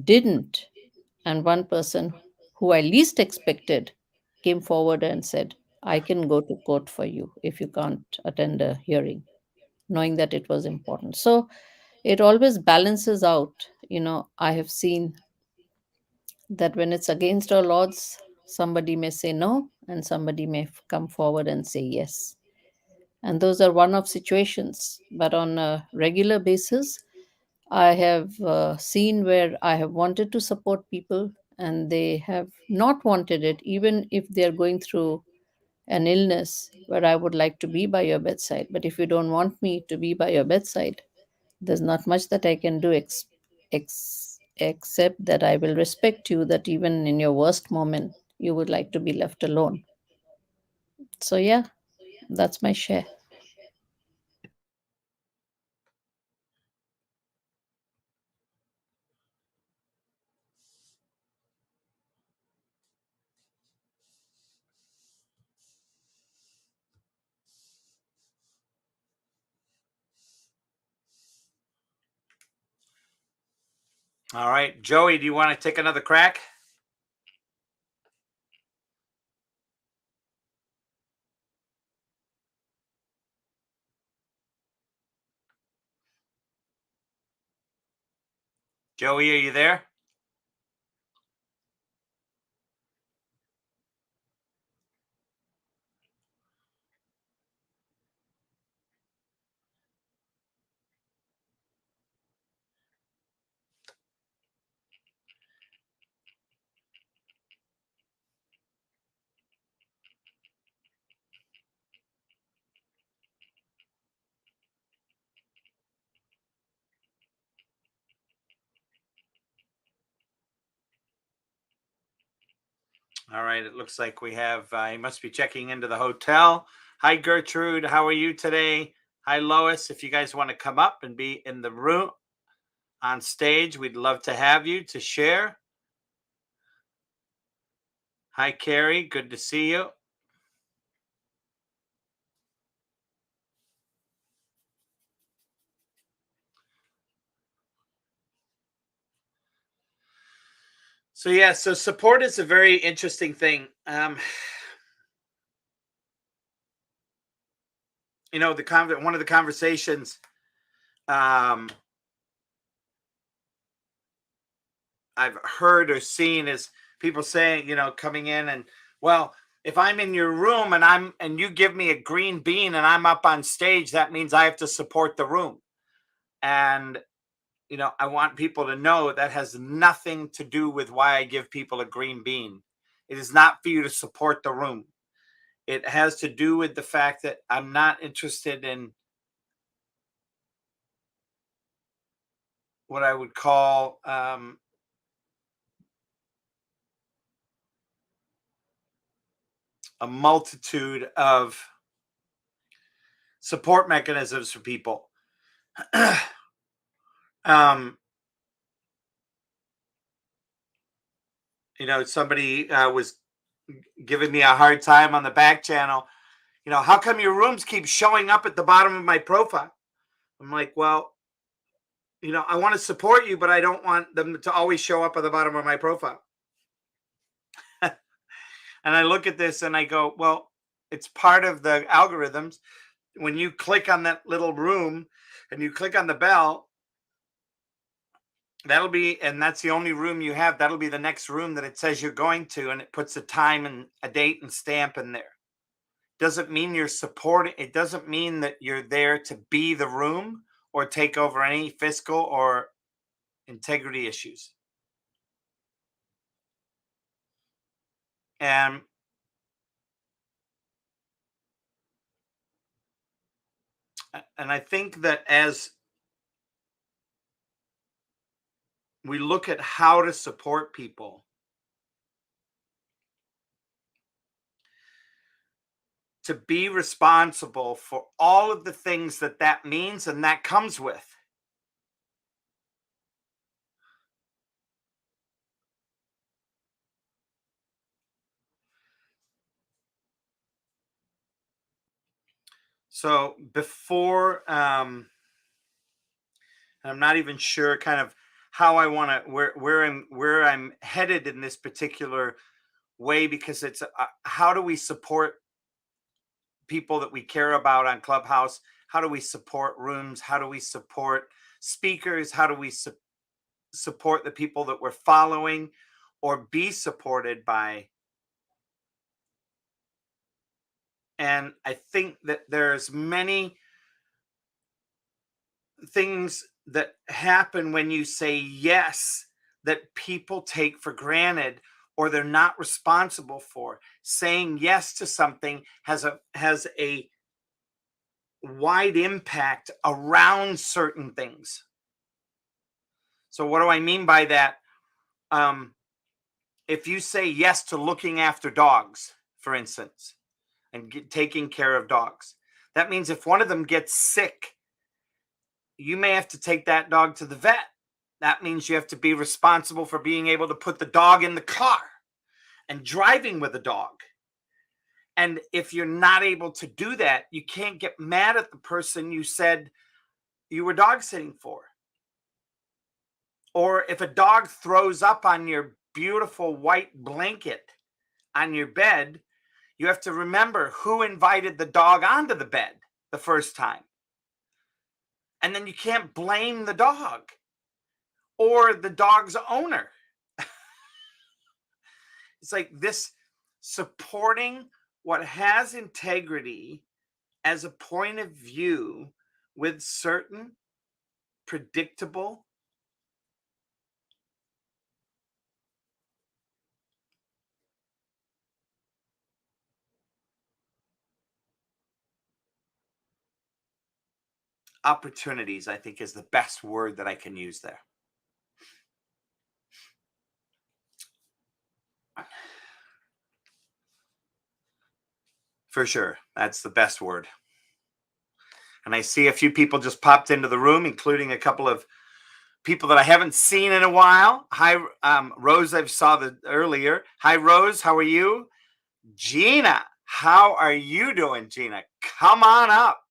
didn't, and one person who I least expected came forward and said, "I can go to court for you if you can't attend a hearing," knowing that it was important. So it always balances out. I have seen that when it's against our odds, somebody may say no, and somebody may come forward and say yes. And those are one of situations. But on a regular basis, I have seen where I have wanted to support people and they have not wanted it, even if they're going through an illness where I would like to be by your bedside. But if you don't want me to be by your bedside, there's not much that I can do except that I will respect you, that even in your worst moment, you would like to be left alone. So, yeah, that's my share. All right, Joey, do you want to take another crack? Joey, are you there? All right, it looks like we have, he must be checking into the hotel. Hi, Gertrude. How are you today? Hi, Lois. If you guys want to come up and be in the room on stage, we'd love to have you to share. Hi, Carrie. Good to see you. So, yeah, so support is a very interesting thing. One of the conversations I've heard or seen is people saying, coming in and, well, if I'm in your room and you give me a green bean and I'm up on stage, that means I have to support the room. And, I want people to know that has nothing to do with why I give people a green bean. It is not for you to support the room. It has to do with the fact that I'm not interested in what I would call a multitude of support mechanisms for people. Somebody was giving me a hard time on the back channel. How come your rooms keep showing up at the bottom of my profile? I'm like, well, I want to support you, but I don't want them to always show up at the bottom of my profile. And I look at this and I go, well, it's part of the algorithms. When you click on that little room and you click on the bell, and that's the only room you have, that'll be the next room that it says you're going to, and it puts a time and a date and stamp in there. Doesn't mean you're supporting, it doesn't mean that you're there to be the room or take over any fiscal or integrity issues. And I think that as we look at how to support people, to be responsible for all of the things that means and that comes with. So before, I'm not even sure kind of how I want to, where I'm headed in this particular way, because it's how do we support people that we care about on Clubhouse? How do we support rooms? How do we support speakers? How do we support the people that we're following or be supported by? And I think that there's many things that happen when you say yes that people take for granted or they're not responsible for. Saying yes to something has a wide impact around certain things. So what do I mean by that? If you say yes to looking after dogs, for instance, and taking care of dogs, that means if one of them gets sick, you may have to take that dog to the vet. That means you have to be responsible for being able to put the dog in the car and driving with the dog. And if you're not able to do that, you can't get mad at the person you said you were dog sitting for. Or if a dog throws up on your beautiful white blanket on your bed, you have to remember who invited the dog onto the bed the first time. And then you can't blame the dog or the dog's owner. It's like this supporting what has integrity as a point of view with certain predictable opportunities, I think, is the best word that I can use there. For sure. That's the best word. And I see a few people just popped into the room, including a couple of people that I haven't seen in a while. Hi, Rose, I saw earlier. Hi, Rose. How are you? Gina, how are you doing, Gina? Come on up.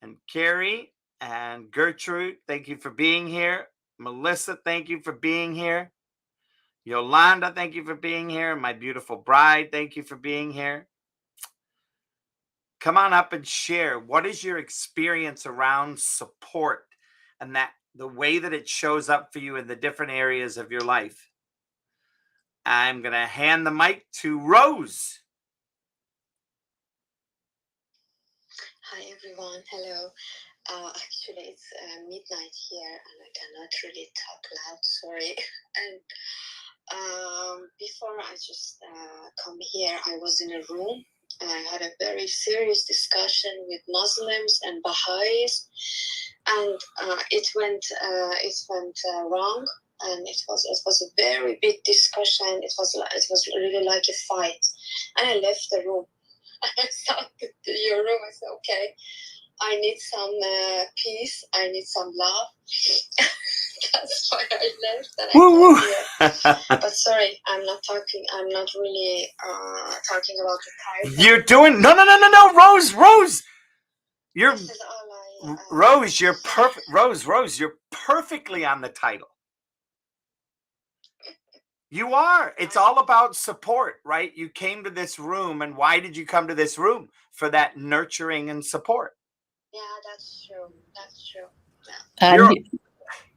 And Carrie and Gertrude, thank you for being here. Melissa, thank you for being here. Yolanda, thank you for being here. My beautiful bride, thank you for being here. Come on up and share. What is your experience around support and that the way that it shows up for you in the different areas of your life. I'm going to hand the mic to Rose. Hi everyone, hello. Actually, it's midnight here and I cannot really talk loud, sorry. And before I just come here, I was in a room. I had a very serious discussion with Muslims and Baha'is, and it went wrong, and it was a very big discussion. It was really like a fight, and I left the room. I saw your room. I said, okay, I need some peace. I need some love. That's why I left and I came here. But sorry, I'm not really talking about the title. You're doing no, Rose. You're This is all I, Rose. You're perfect. Rose. You're perfectly on the title. You are. It's all about support, right? You came to this room, and why did you come to this room? For that nurturing and support. Yeah, that's true. That's true. Yeah.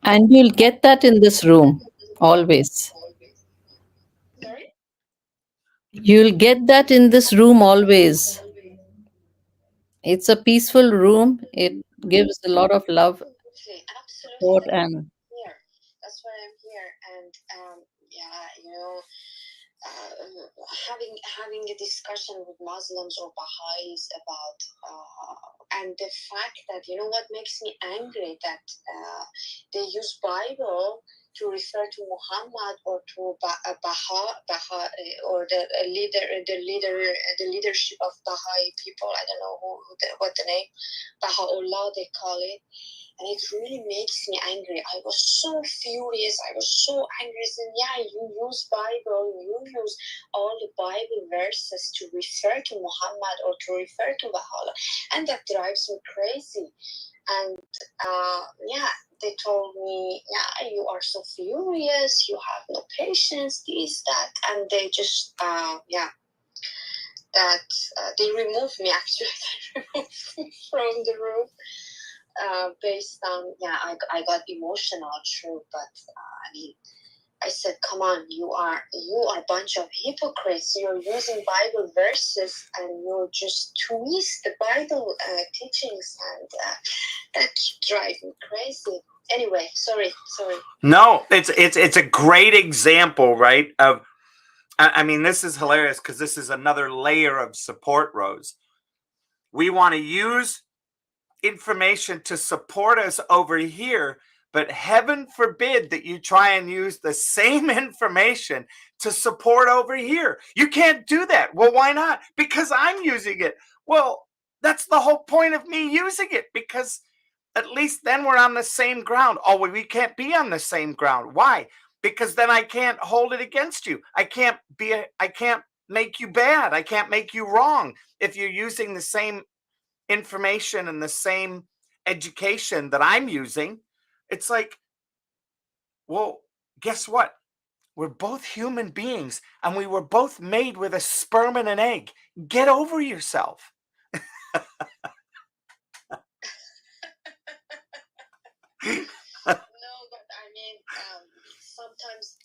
And you'll get that in this room, always. Sorry? You'll get that in this room always. It's a peaceful room. It gives a lot of love, support, Absolutely. and Here. That's why I'm here. And yeah, you know, having a discussion with Muslims or Baha'is about and the fact that, you know what makes me angry, that they use Bible to refer to Muhammad or to Baha or the leadership of Baha'i people. I don't know what the name, Baha'u'llah they call it. And it really makes me angry. I was so furious. I was so angry. Saying, yeah, you use Bible, you use all the Bible verses to refer to Muhammad or to refer to Baha'u'llah. And that drives me crazy. And yeah, they told me, yeah, you are so furious, you have no patience, this, that. And they just, they removed me, actually. They removed me from the room. Based on, I got emotional, true, but I mean, I said, come on, you are a bunch of hypocrites. You're using Bible verses and you're just twist the Bible teachings, and that drives me crazy. Anyway, sorry. No, it's a great example, right? Of, I mean, this is hilarious because this is another layer of support, Rose. We want to use information to support us over here, but heaven forbid that you try and use the same information to support over here. You can't do that. Well, why not? Because I'm using it. Well, that's the whole point of me using it, because at least then we're on the same ground. Oh, we can't be on the same ground. Why? Because then I can't hold it against you. I can't make you bad. I can't make you wrong if you're using the same information and the same education that I'm using. It's like, well, guess what? We're both human beings and we were both made with a sperm and an egg. Get over yourself. No, but I mean, sometimes,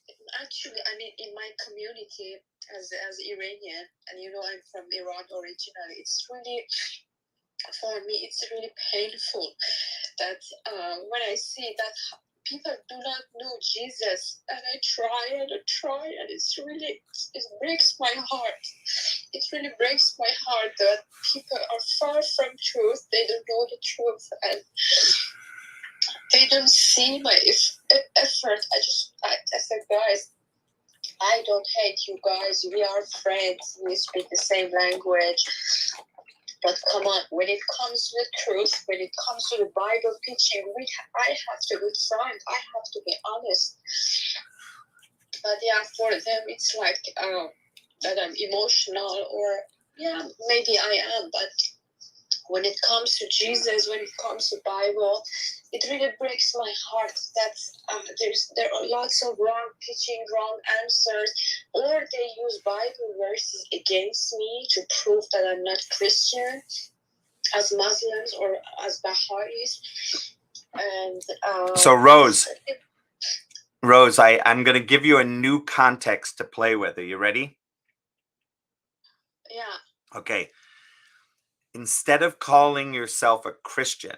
actually, I mean, in my community as Iranian, and you know, I'm from Iran originally. It's really, for me, it's really painful that when I see that people do not know Jesus, and I try, and it breaks my heart. It really breaks my heart that people are far from truth. They don't know the truth, and they don't see my effort. I said, guys, I don't hate you guys. We are friends. We speak the same language. But come on, when it comes to the truth, when it comes to the Bible teaching, I have to be frank. I have to be honest. But yeah, for them, it's like that I'm emotional, or yeah, maybe I am. But when it comes to Jesus, when it comes to Bible, it really breaks my heart that there are lots of wrong teaching, wrong answers, or they use Bible verses against me to prove that I'm not Christian, as Muslims or as Baha'is. And So Rose, I'm going to give you a new context to play with. Are you ready? yeah, Okay. Instead of calling yourself a Christian,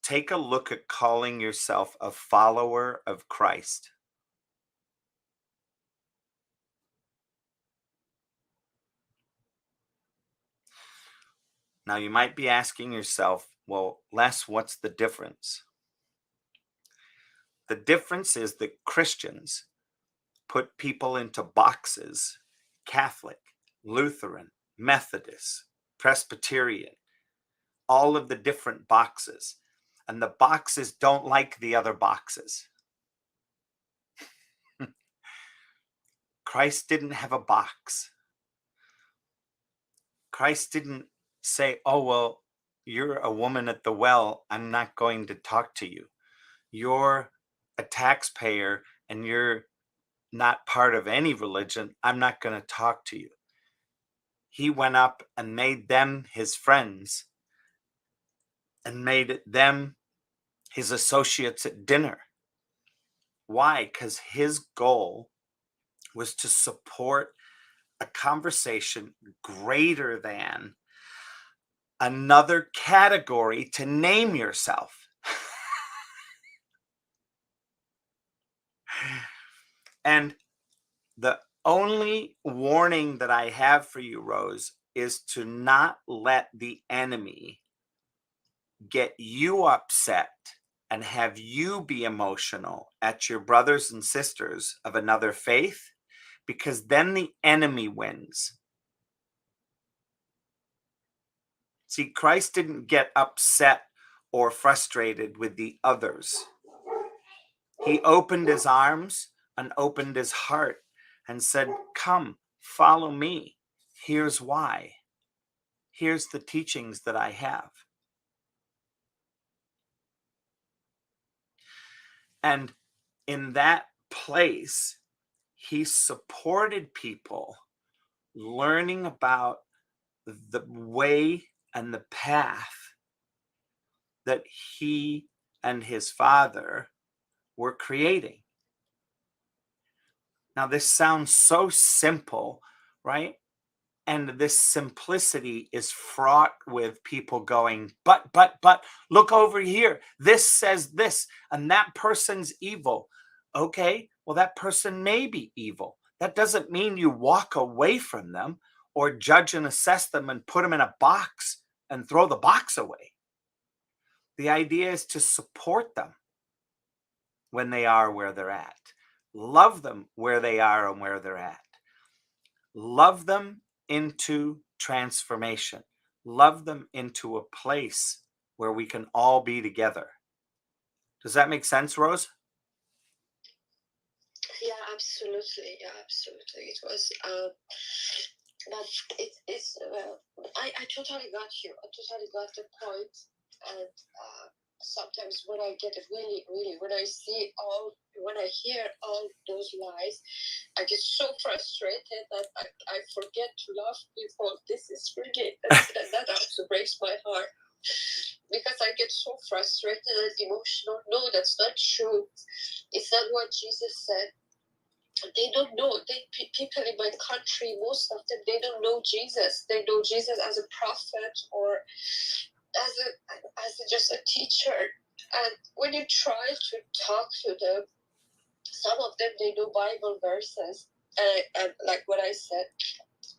take a look at calling yourself a follower of Christ. Now, you might be asking yourself, well, Les, what's the difference? The difference is that Christians put people into boxes: Catholic, Lutheran, Methodist, Presbyterian, all of the different boxes. And the boxes don't like the other boxes. Christ didn't have a box. Christ didn't say, oh, well, you're a woman at the well, I'm not going to talk to you. You're a taxpayer and you're not part of any religion, I'm not going to talk to you. He went up and made them his friends and made them his associates at dinner. Why? Because his goal was to support a conversation greater than another category to name yourself. And the only warning that I have for you, Rose, is to not let the enemy get you upset and have you be emotional at your brothers and sisters of another faith, because then the enemy wins. See, Christ didn't get upset or frustrated with the others. He opened his arms and opened his heart and said, come, follow me. Here's why. Here's the teachings that I have. And in that place, he supported people learning about the way and the path that he and his Father were creating. Now, this sounds so simple, right? And this simplicity is fraught with people going, but, look over here. This says this, and that person's evil. Okay, well, that person may be evil. That doesn't mean you walk away from them or judge and assess them and put them in a box and throw the box away. The idea is to support them when they are where they're at. Love them where they are and where they're at. Love them into transformation. Love them into a place where we can all be together. Does that make sense, Rose? yeah, absolutely. Yeah, absolutely. It was, but it's, I totally got you. I totally got the point. And sometimes when I get really, when I when I hear all those lies, I get so frustrated that I forget to love people. This is really, that also breaks my heart. Because I get so frustrated and emotional. No, that's not true. It's not what Jesus said. They don't know. People in my country, most of them, they don't know Jesus. They know Jesus as a prophet or as just a teacher. And when you try to talk to them, some of them, they know Bible verses, and like what I said,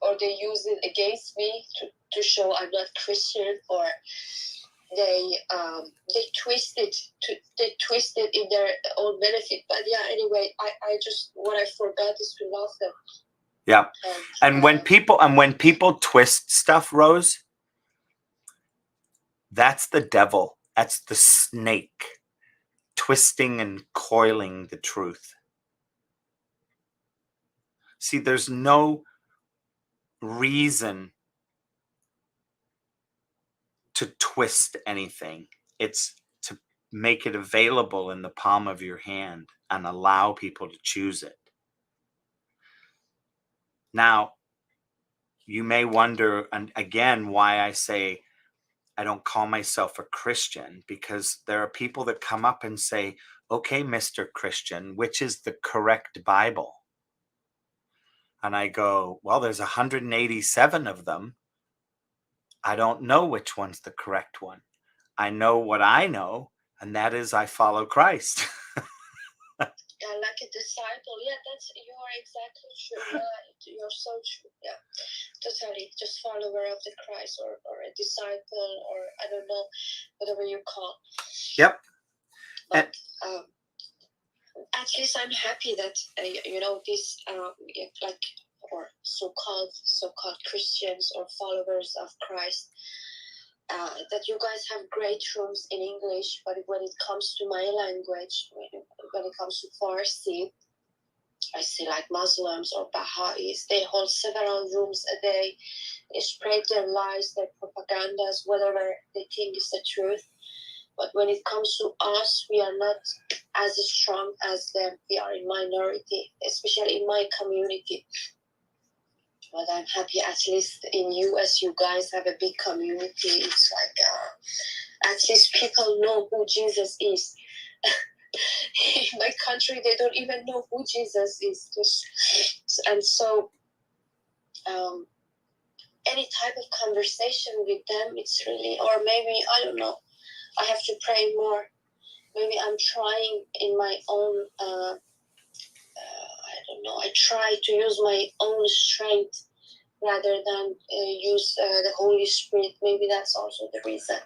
or they use it against me to show I'm not Christian, or they twist it in their own benefit. But yeah, anyway, I just, what I forgot is to love them. Yeah. And when people twist stuff, Rose, that's the devil. That's the snake twisting and coiling the truth. See, there's no reason to twist anything. It's to make it available in the palm of your hand and allow people to choose it. Now, you may wonder, and again, why I say I don't call myself a Christian, because there are people that come up and say, okay, Mr. Christian, which is the correct Bible? And I go, well, there's 187 of them. I don't know which one's the correct one. I know what I know, and that is I follow Christ. Yeah, like a disciple. Yeah, that's, you are exactly true. Yeah, you're so true. Yeah, totally. Just follower of the Christ, or a disciple, or I don't know, whatever you call. Yep. But at least I'm happy that this like, or so-called Christians or followers of Christ, that you guys have great rooms in English, but when it comes to my language, when it comes to Farsi, I see like Muslims or Baha'is, they hold several rooms a day. They spread their lies, their propagandas, whatever they think is the truth. But when it comes to us, we are not as strong as them. We are in minority, especially in my community. But I'm happy, at least in US, you guys have a big community. It's like, at least people know who Jesus is. In my country, they don't even know who Jesus is. And so, any type of conversation with them, it's really, or maybe, I don't know, I have to pray more. Maybe I'm trying in my own, I don't know, I try to use my own strength rather than use the Holy Spirit. Maybe that's also the reason.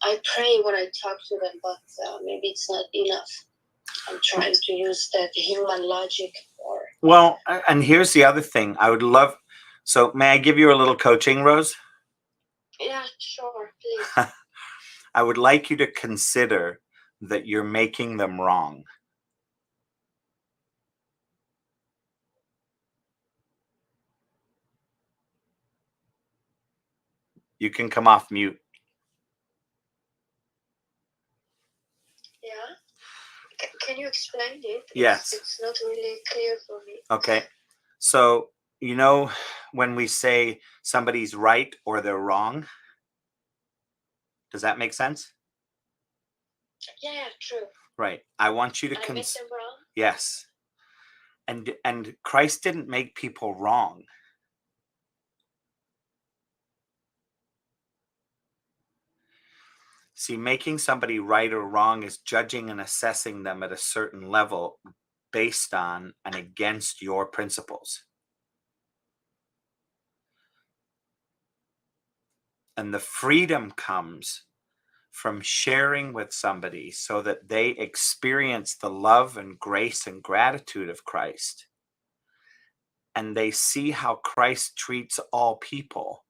I pray when I talk to them, but maybe it's not enough. I'm trying to use that human logic. Well, and here's the other thing. I would love, so may I give you a little coaching, Rose? Yeah, sure, please. I would like you to consider that you're making them wrong. You can come off mute. Yeah. Can you explain it? Yes. It's not really clear for me. Okay. So, when we say somebody's right or they're wrong, does that make sense? Yeah, true. Right. I want you to I make them wrong? Yes. And Christ didn't make people wrong. See, making somebody right or wrong is judging and assessing them at a certain level based on and against your principles. And the freedom comes from sharing with somebody so that they experience the love and grace and gratitude of Christ. And they see how Christ treats all people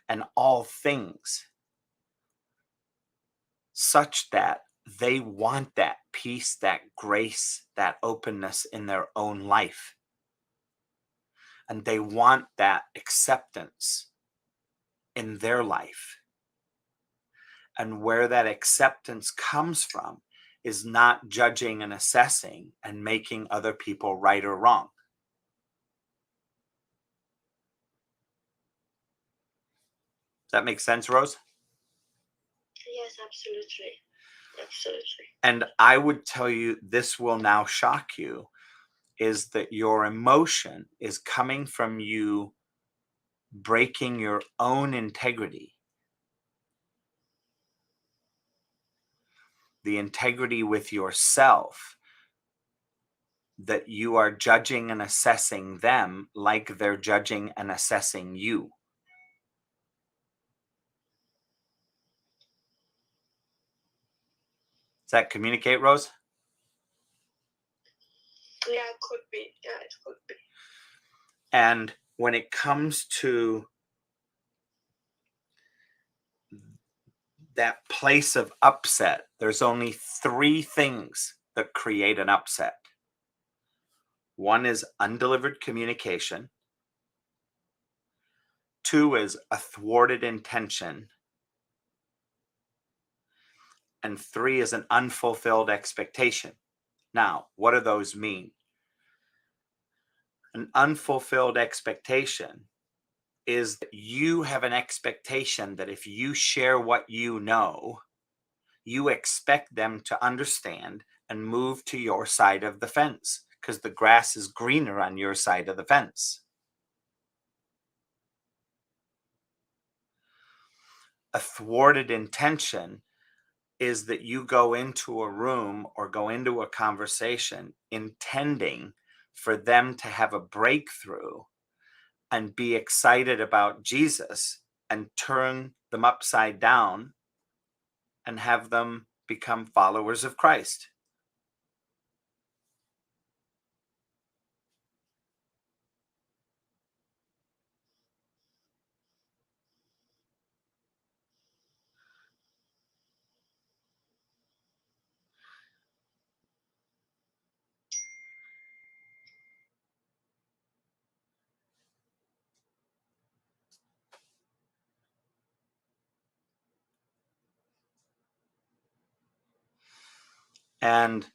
and all things, such that they want that peace, that grace, that openness in their own life. And they want that acceptance in their life. And where that acceptance comes from is not judging and assessing and making other people right or wrong. Does that make sense, Rose? Yes, absolutely. Absolutely. And I would tell you, this will now shock you, is that your emotion is coming from you breaking your own integrity. The integrity with yourself, that you are judging and assessing them like they're judging and assessing you. Does that communicate, Rose? Yeah, it could be. Yeah, it could be. And when it comes to that place of upset, there's only 3 things that create an upset. One is undelivered communication. 2 is a thwarted intention. And 3 is an unfulfilled expectation. Now, what do those mean? An unfulfilled expectation is that you have an expectation that if you share what you know, you expect them to understand and move to your side of the fence because the grass is greener on your side of the fence. A thwarted intention is that you go into a room or go into a conversation intending for them to have a breakthrough and be excited about Jesus and turn them upside down and have them become followers of Christ. And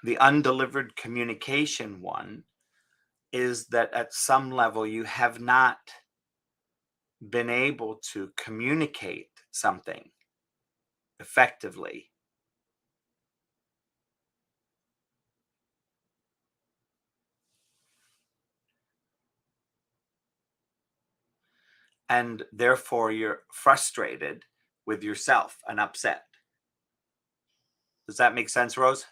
the undelivered communication one is that at some level you have not been able to communicate something effectively. And therefore you're frustrated with yourself and upset. Does that make sense, Rose?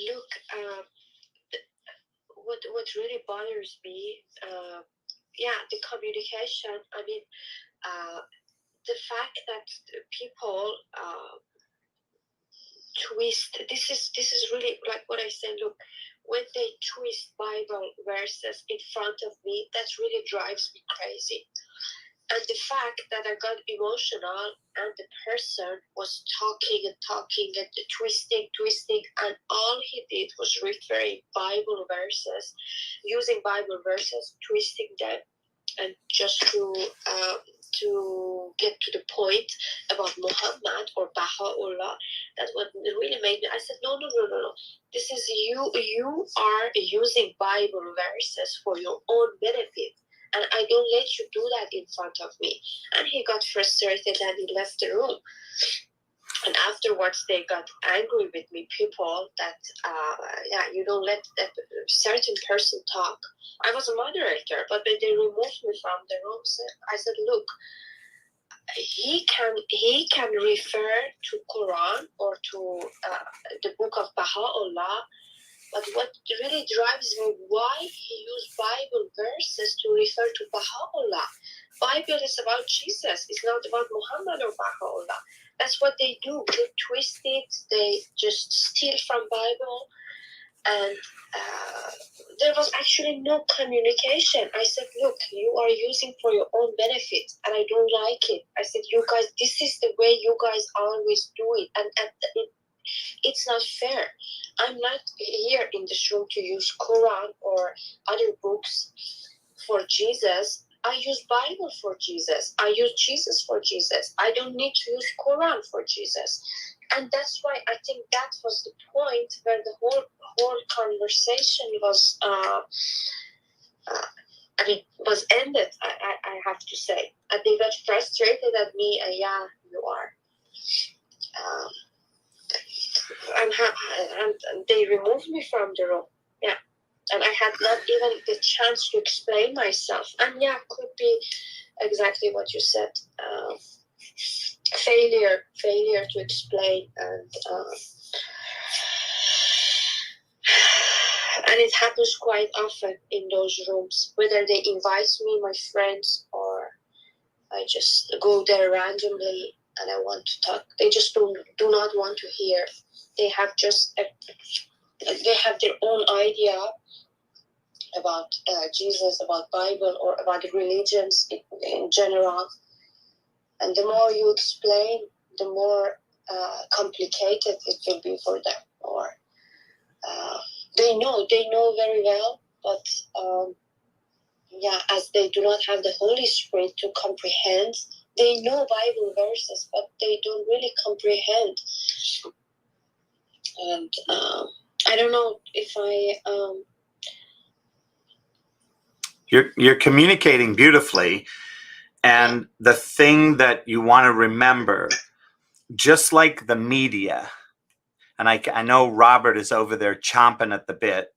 Look, what really bothers me, yeah, the communication. I mean, the fact that people twist. This is really like what I said. Look, when they twist Bible verses in front of me, that really drives me crazy. And the fact that I got emotional and the person was talking and talking and twisting, and all he did was referring Bible verses, using Bible verses, twisting them, and just to get to the point about Muhammad or Baha'u'llah. That's what really made me. I said, no. This is you. You are using Bible verses for your own benefit. And I don't let you do that in front of me. And he got frustrated and he left the room. And afterwards, they got angry with me, people that, you don't let that certain person talk. I was a moderator, but when they removed me from the room, I said, look, he can refer to Quran or to the book of Baha'u'llah, but what really drives me, why he used Bible verses to refer to Baha'u'llah. Bible is about Jesus. It's not about Muhammad or Baha'u'llah. That's what they do. They twist it. They just steal from Bible. And there was actually no communication. I said, look, you are using for your own benefit, and I don't like it. I said, you guys, this is the way you guys always do it. And it's not fair. I'm not here in this room to use Quran or other books for Jesus. I use Bible for Jesus. I use Jesus for Jesus. I don't need to use Quran for Jesus. And that's why I think that was the point where the whole conversation was was ended. I have to say, and they got frustrated at me. And yeah, you are. And they removed me from the room. Yeah, and I had not even the chance to explain myself. And yeah, could be exactly what you said. Failure to explain, and it happens quite often in those rooms, whether they invite me, my friends, or I just go there randomly and I want to talk. They just do not want to hear. They have they have their own idea about Jesus, about Bible, or about religions in general. And the more you explain, the more complicated it will be for them. Or they know very well, but as they do not have the Holy Spirit to comprehend, they know Bible verses, but they don't really comprehend. And I don't know if I You're communicating beautifully. And the thing that you want to remember, just like the media, and I know Robert is over there chomping at the bit,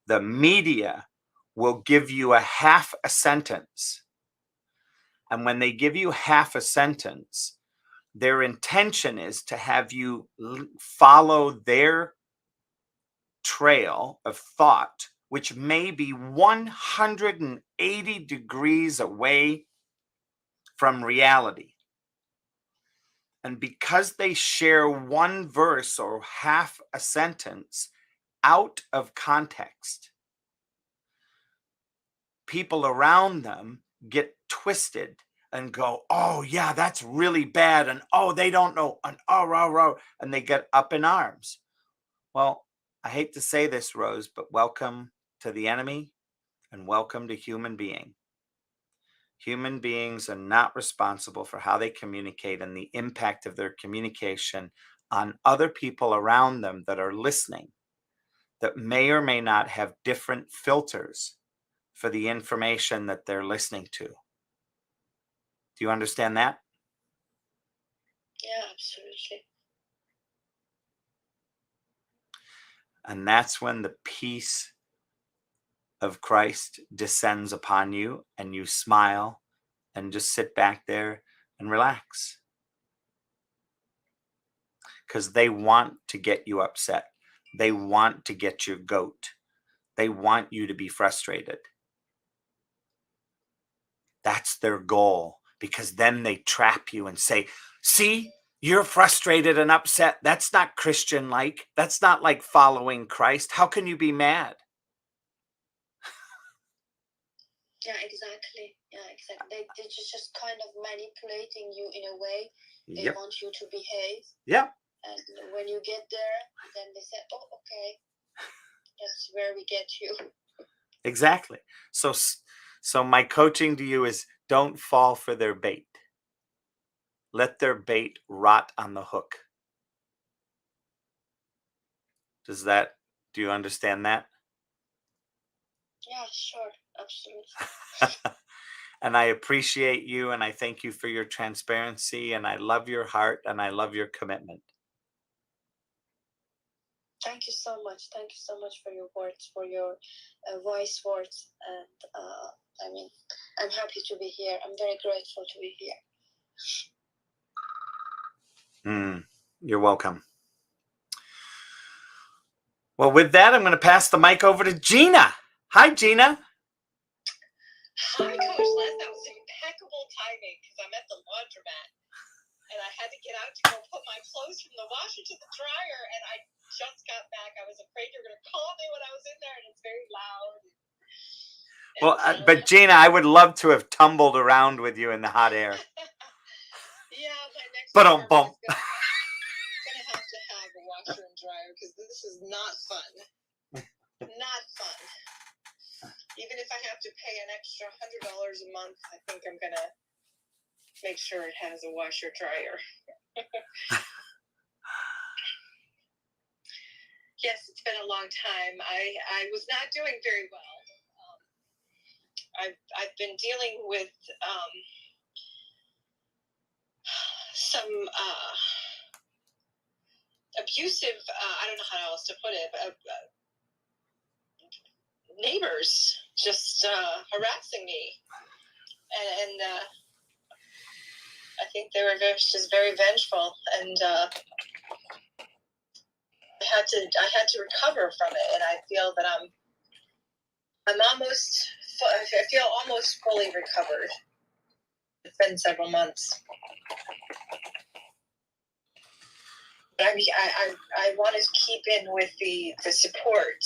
the media will give you a half a sentence. And when they give you half a sentence, their intention is to have you follow their trail of thought, which may be 180 degrees away from reality. And because they share one verse or half a sentence out of context, people around them get twisted and go, oh, yeah, that's really bad. And oh, they don't know. And oh, rah, rah, and they get up in arms. Well, I hate to say this, Rose, but welcome to the enemy and welcome to human being. Human beings are not responsible for how they communicate and the impact of their communication on other people around them that are listening, that may or may not have different filters for the information that they're listening to. Do you understand that? Yeah, absolutely. And that's when the peace of Christ descends upon you and you smile and just sit back there and relax. Because they want to get you upset. They want to get your goat. They want you to be frustrated. That's their goal, because then they trap you and say, see, you're frustrated and upset. That's not Christian-like. That's not like following Christ. How can you be mad? Yeah, exactly. Yeah, exactly. They're just kind of manipulating you in a way. They Yep. want you to behave. Yep. And when you get there, then they say, oh, okay, that's where we get you. Exactly. So my coaching to you is, don't fall for their bait. Let their bait rot on the hook. Do you understand that? Yeah, sure. Absolutely. And I appreciate you, and I thank you for your transparency, and I love your heart, and I love your commitment. Thank you so much. Thank you so much for your words, for your wise words. And I mean, I'm happy to be here. I'm very grateful to be here. You're welcome. Well, with that, I'm going to pass the mic over to Gina. Hi, Gina. Hi, Coach Les. That was impeccable timing because I'm at the laundromat and I had to get out to go put my clothes from the washer to the dryer, and I just got back. I was afraid you were going to call me when I was in there, and it's very loud. Well, but Gina, I would love to have tumbled around with you in the hot air. Yeah, my next But apartment bump. is gonna have to have a washer and dryer because this is not fun. Not fun. Even if I have to pay an extra $100 a month, I think I'm gonna make sure it has a washer dryer. Yes, it's been a long time. I was not doing very well. I've been dealing with some abusive. I don't know how else to put it. Neighbors just harassing me, and I think they were just very vengeful, and I had to recover from it, and I feel that I feel almost fully recovered. It's been several months. But I want to keep in with the support.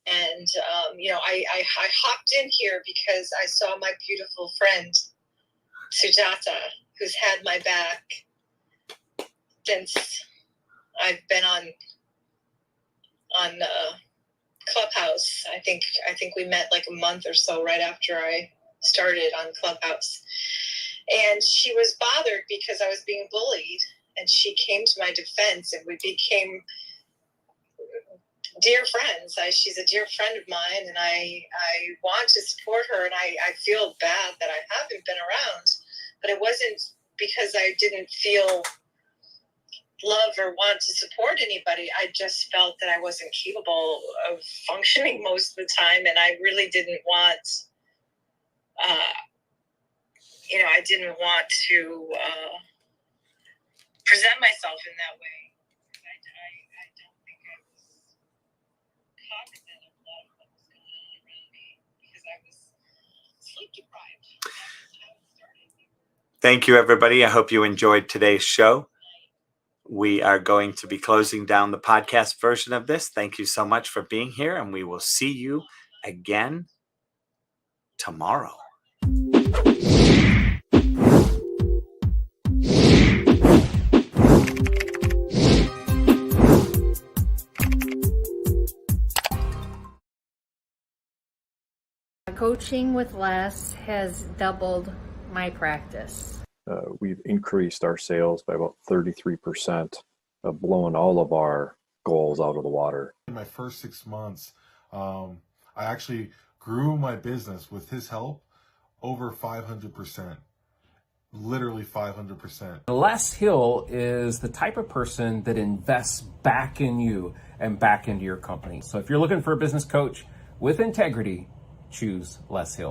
And, I hopped in here because I saw my beautiful friend, Sujata, who's had my back since I've been on Clubhouse. I think we met like a month or so right after I started on Clubhouse. And she was bothered because I was being bullied. And she came to my defense, and we became dear friends. She's a dear friend of mine, and I want to support her, and I feel bad that I haven't been around, but it wasn't because I didn't feel love or want to support anybody. I just felt that I wasn't capable of functioning most of the time, and I really didn't want, I didn't want to present myself in that way. I don't think I was cognizant of a lot of what was going on around me because I was sleep deprived. That's how it started. Thank you, everybody. I hope you enjoyed today's show. We are going to be closing down the podcast version of this. Thank you so much for being here, and we will see you again tomorrow. Coaching with Les has doubled my practice. We've increased our sales by about 33%, blowing all of our goals out of the water. In my first 6 months, I actually grew my business with his help over 500%. Literally 500%. Les Hill is the type of person that invests back in you and back into your company. So if you're looking for a business coach with integrity, choose Les Hill.